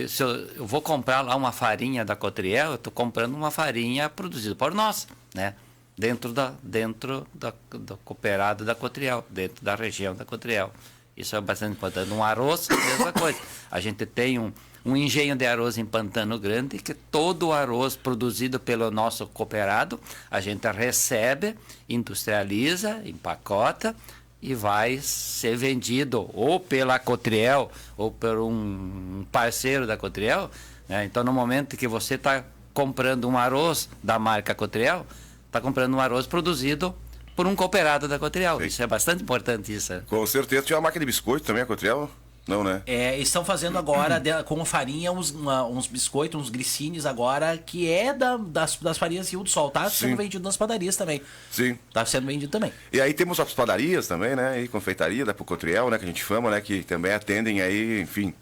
[SPEAKER 3] se eu vou comprar lá uma farinha da Cotriel, eu estou comprando uma farinha produzida por nós, né? Dentro do cooperado da Cotriel, dentro da região da Cotriel. Isso é bastante importante. Um arroz, a mesma coisa. A gente tem um engenho de arroz em Pantano Grande, que todo o arroz produzido pelo nosso cooperado, a gente recebe, industrializa, empacota e vai ser vendido ou pela Cotriel ou por um parceiro da Cotriel, né? Então, no momento que você está comprando um arroz da marca Cotriel, está comprando um arroz produzido por um cooperado da Cotriel. Isso é bastante importante, isso.
[SPEAKER 1] Com certeza. Tinha uma máquina de biscoito também, a Cotriel? Não, né?
[SPEAKER 2] Estão fazendo agora com farinha uns biscoitos, uns grissines agora, que é das farinhas Rio do Sol. Tá sendo vendido nas padarias também.
[SPEAKER 1] Sim.
[SPEAKER 2] Tá sendo vendido também.
[SPEAKER 1] E aí temos as padarias também, né? E confeitaria da Cotriel, né? Que a gente fama, né? Que também atendem aí, enfim.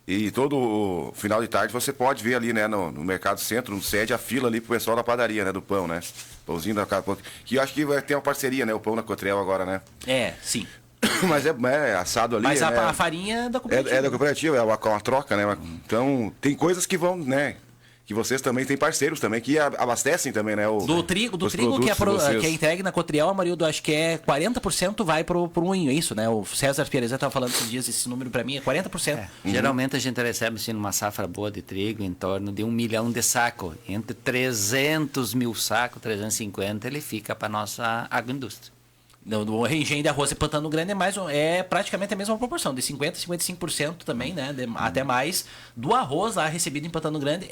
[SPEAKER 1] E todo final de tarde você pode ver ali, né? No Mercado Centro, no sede, a fila ali pro pessoal da padaria, né? Do pão, né? Pãozinho da casa. Que eu acho que vai ter uma parceria, né? O pão da Cotriel agora, né?
[SPEAKER 2] Sim.
[SPEAKER 1] Mas é assado ali.
[SPEAKER 2] Mas
[SPEAKER 1] né?
[SPEAKER 2] a farinha é da cooperativa.
[SPEAKER 1] É da cooperativa, é uma troca, né? Então, tem coisas que vão, né? Que vocês também têm parceiros também, que abastecem também, né?
[SPEAKER 2] Do trigo que é entregue na Cotriel, Amarildo, acho que é 40% vai pro moinho, é isso, né? O César Pires estava falando esses dias, esse número para mim é 40%.
[SPEAKER 3] Geralmente a gente recebe, assim, numa safra boa de trigo, em torno de 1 milhão de sacos. Entre 300 mil sacos, 350, ele fica para nossa agroindústria.
[SPEAKER 2] No engenho de arroz e Pantano Grande é praticamente a mesma proporção, de 50% a 55% também, né? Até mais do arroz lá recebido em Pantano Grande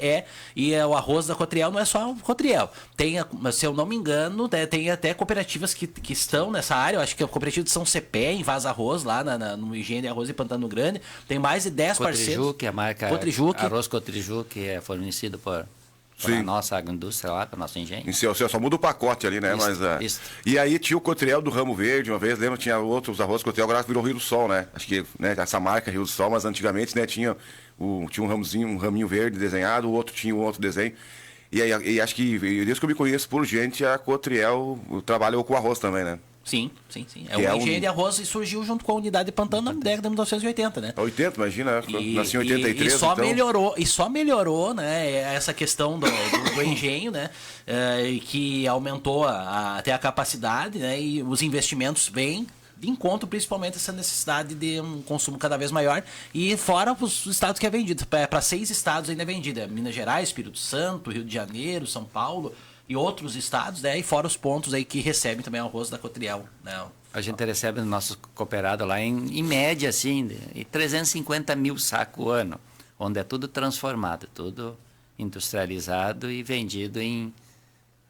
[SPEAKER 2] e o arroz da Cotriel não é só o Cotriel. Tem, se eu não me engano, tem até cooperativas que estão nessa área. Eu acho que a cooperativa de São Cepé, em Vaz Arroz, lá no engenho de arroz e Pantano Grande, tem mais de 10 parceiros.
[SPEAKER 3] Cotrijuc, a marca Arroz Cotrijuc, que é fornecido por a nossa agroindústria lá, para o nosso engenho.
[SPEAKER 1] Só muda o pacote ali, né?
[SPEAKER 3] Isso.
[SPEAKER 1] E aí tinha o Cotriel do Ramo Verde, uma vez, lembra? Tinha outros arroz Cotriel, agora virou Rio do Sol, né? Acho que, né, essa marca Rio do Sol, mas antigamente, né, tinha um ramozinho, um raminho verde desenhado, o outro tinha um outro desenho. E acho que, desde que eu me conheço por gente, a Cotriel trabalha com arroz também, né?
[SPEAKER 2] Sim. O engenho de arroz surgiu junto com a unidade de Pantano na década de 1980, né?
[SPEAKER 1] 80, imagina, nasci em 83,
[SPEAKER 2] e só melhorou, né, essa questão do engenho, né, que aumentou até a capacidade, né, e os investimentos vêm de encontro principalmente essa necessidade de um consumo cada vez maior, e fora os estados que é vendido, para 6 estados ainda é vendido, Minas Gerais, Espírito Santo, Rio de Janeiro, São Paulo e outros estados, né? E fora os pontos aí que recebem também o arroz da Cotriel, né?
[SPEAKER 3] A gente recebe no nosso cooperado lá em média, assim, de 350 mil sacos ano, onde é tudo transformado, tudo industrializado e vendido em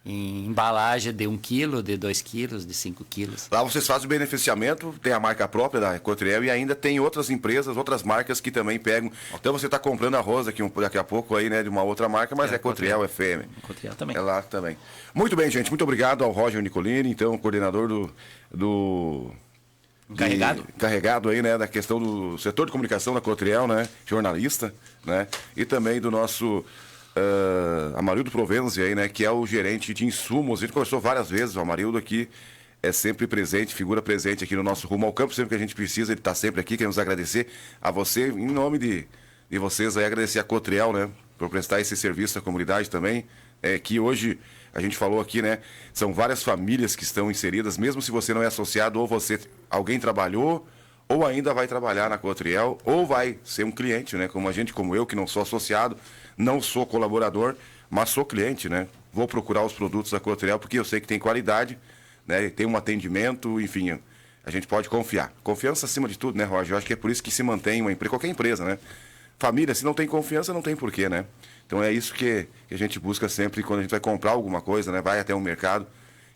[SPEAKER 3] embalagem de 1 quilo, de 2 quilos, de 5 quilos.
[SPEAKER 1] Lá vocês fazem o beneficiamento, tem a marca própria da Cotriel e ainda tem outras empresas, outras marcas que também pegam. Então você está comprando arroz daqui a pouco aí, né, de uma outra marca, mas é Cotriel, é FM.
[SPEAKER 2] Cotriel também.
[SPEAKER 1] É lá também. Muito bem, gente. Muito obrigado ao Roger Nicolini, então, coordenador do encarregado aí, né, da questão do setor de comunicação da Cotriel, né, jornalista, né, e também do nosso Amarildo Provenzi aí, né, que é o gerente de insumos. A gente conversou várias vezes, o Amarildo aqui é sempre presente, figura presente aqui no nosso Rumo ao Campo, sempre que a gente precisa, ele está sempre aqui. Queremos agradecer a você, em nome de vocês aí, agradecer a Cotriel, né, por prestar esse serviço à comunidade também, que hoje, a gente falou aqui, né, são várias famílias que estão inseridas, mesmo se você não é associado, ou alguém trabalhou, ou ainda vai trabalhar na Cotriel, ou vai ser um cliente, né, como eu, que não sou associado, não sou colaborador, mas sou cliente, né? Vou procurar os produtos da Cotriel porque eu sei que tem qualidade, né? Tem um atendimento, enfim, a gente pode confiar. Confiança acima de tudo, né, Roger? Eu acho que é por isso que se mantém qualquer empresa, né? Família, se não tem confiança, não tem porquê, né? Então é isso que a gente busca sempre quando a gente vai comprar alguma coisa, né? Vai até o mercado,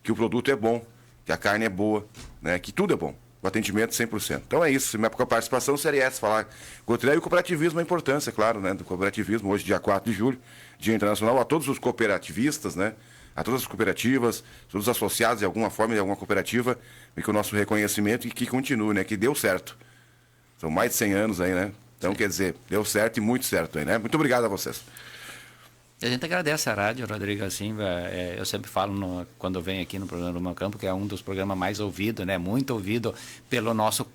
[SPEAKER 1] que o produto é bom, que a carne é boa, né? Que tudo é bom. O atendimento 100%. Então é isso. Minha participação seria essa, falar Cotriel e o cooperativismo, a importância, claro, né, do cooperativismo. Hoje, dia 4 de julho, Dia Internacional, a todos os cooperativistas, né, a todas as cooperativas, todos os associados de alguma forma, de alguma cooperativa, e que o nosso reconhecimento e que continue, né, que deu certo. São mais de 100 anos aí, né? Então, quer dizer, deu certo e muito certo aí, né? Muito obrigado a vocês.
[SPEAKER 3] A gente agradece a rádio, Rodrigo, assim, eu sempre falo quando eu venho aqui no programa do Meu Campo, que é um dos programas mais ouvidos, né, muito ouvido pelo nosso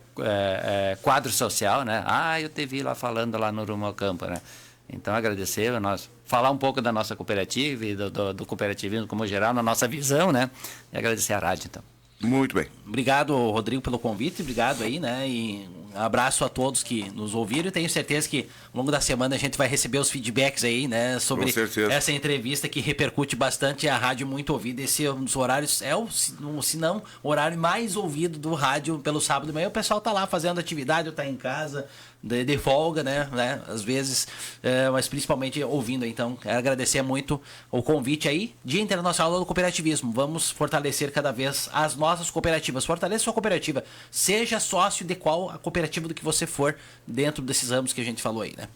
[SPEAKER 3] quadro social, né, eu te vi lá falando lá no Rumo ao Campo, né, então agradecer a nós, falar um pouco da nossa cooperativa e do cooperativismo como geral, na nossa visão, né, e agradecer a rádio, então.
[SPEAKER 1] Muito bem.
[SPEAKER 2] Obrigado, Rodrigo, pelo convite, obrigado aí, né, e um abraço a todos que nos ouviram e tenho certeza que ao longo da semana a gente vai receber os feedbacks aí, né, sobre essa entrevista que repercute bastante, a rádio muito ouvida. Esse é um dos horários, se não, o horário mais ouvido do rádio pelo sábado de manhã. O pessoal tá lá fazendo atividade ou tá em casa, de folga, né? Às vezes, mas principalmente ouvindo. Então, quero agradecer muito o convite aí. Dia Internacional do Cooperativismo. Vamos fortalecer cada vez as nossas cooperativas. Fortaleça sua cooperativa. Seja sócio de qual a cooperativa do que você for dentro desses ramos que a gente falou aí, né?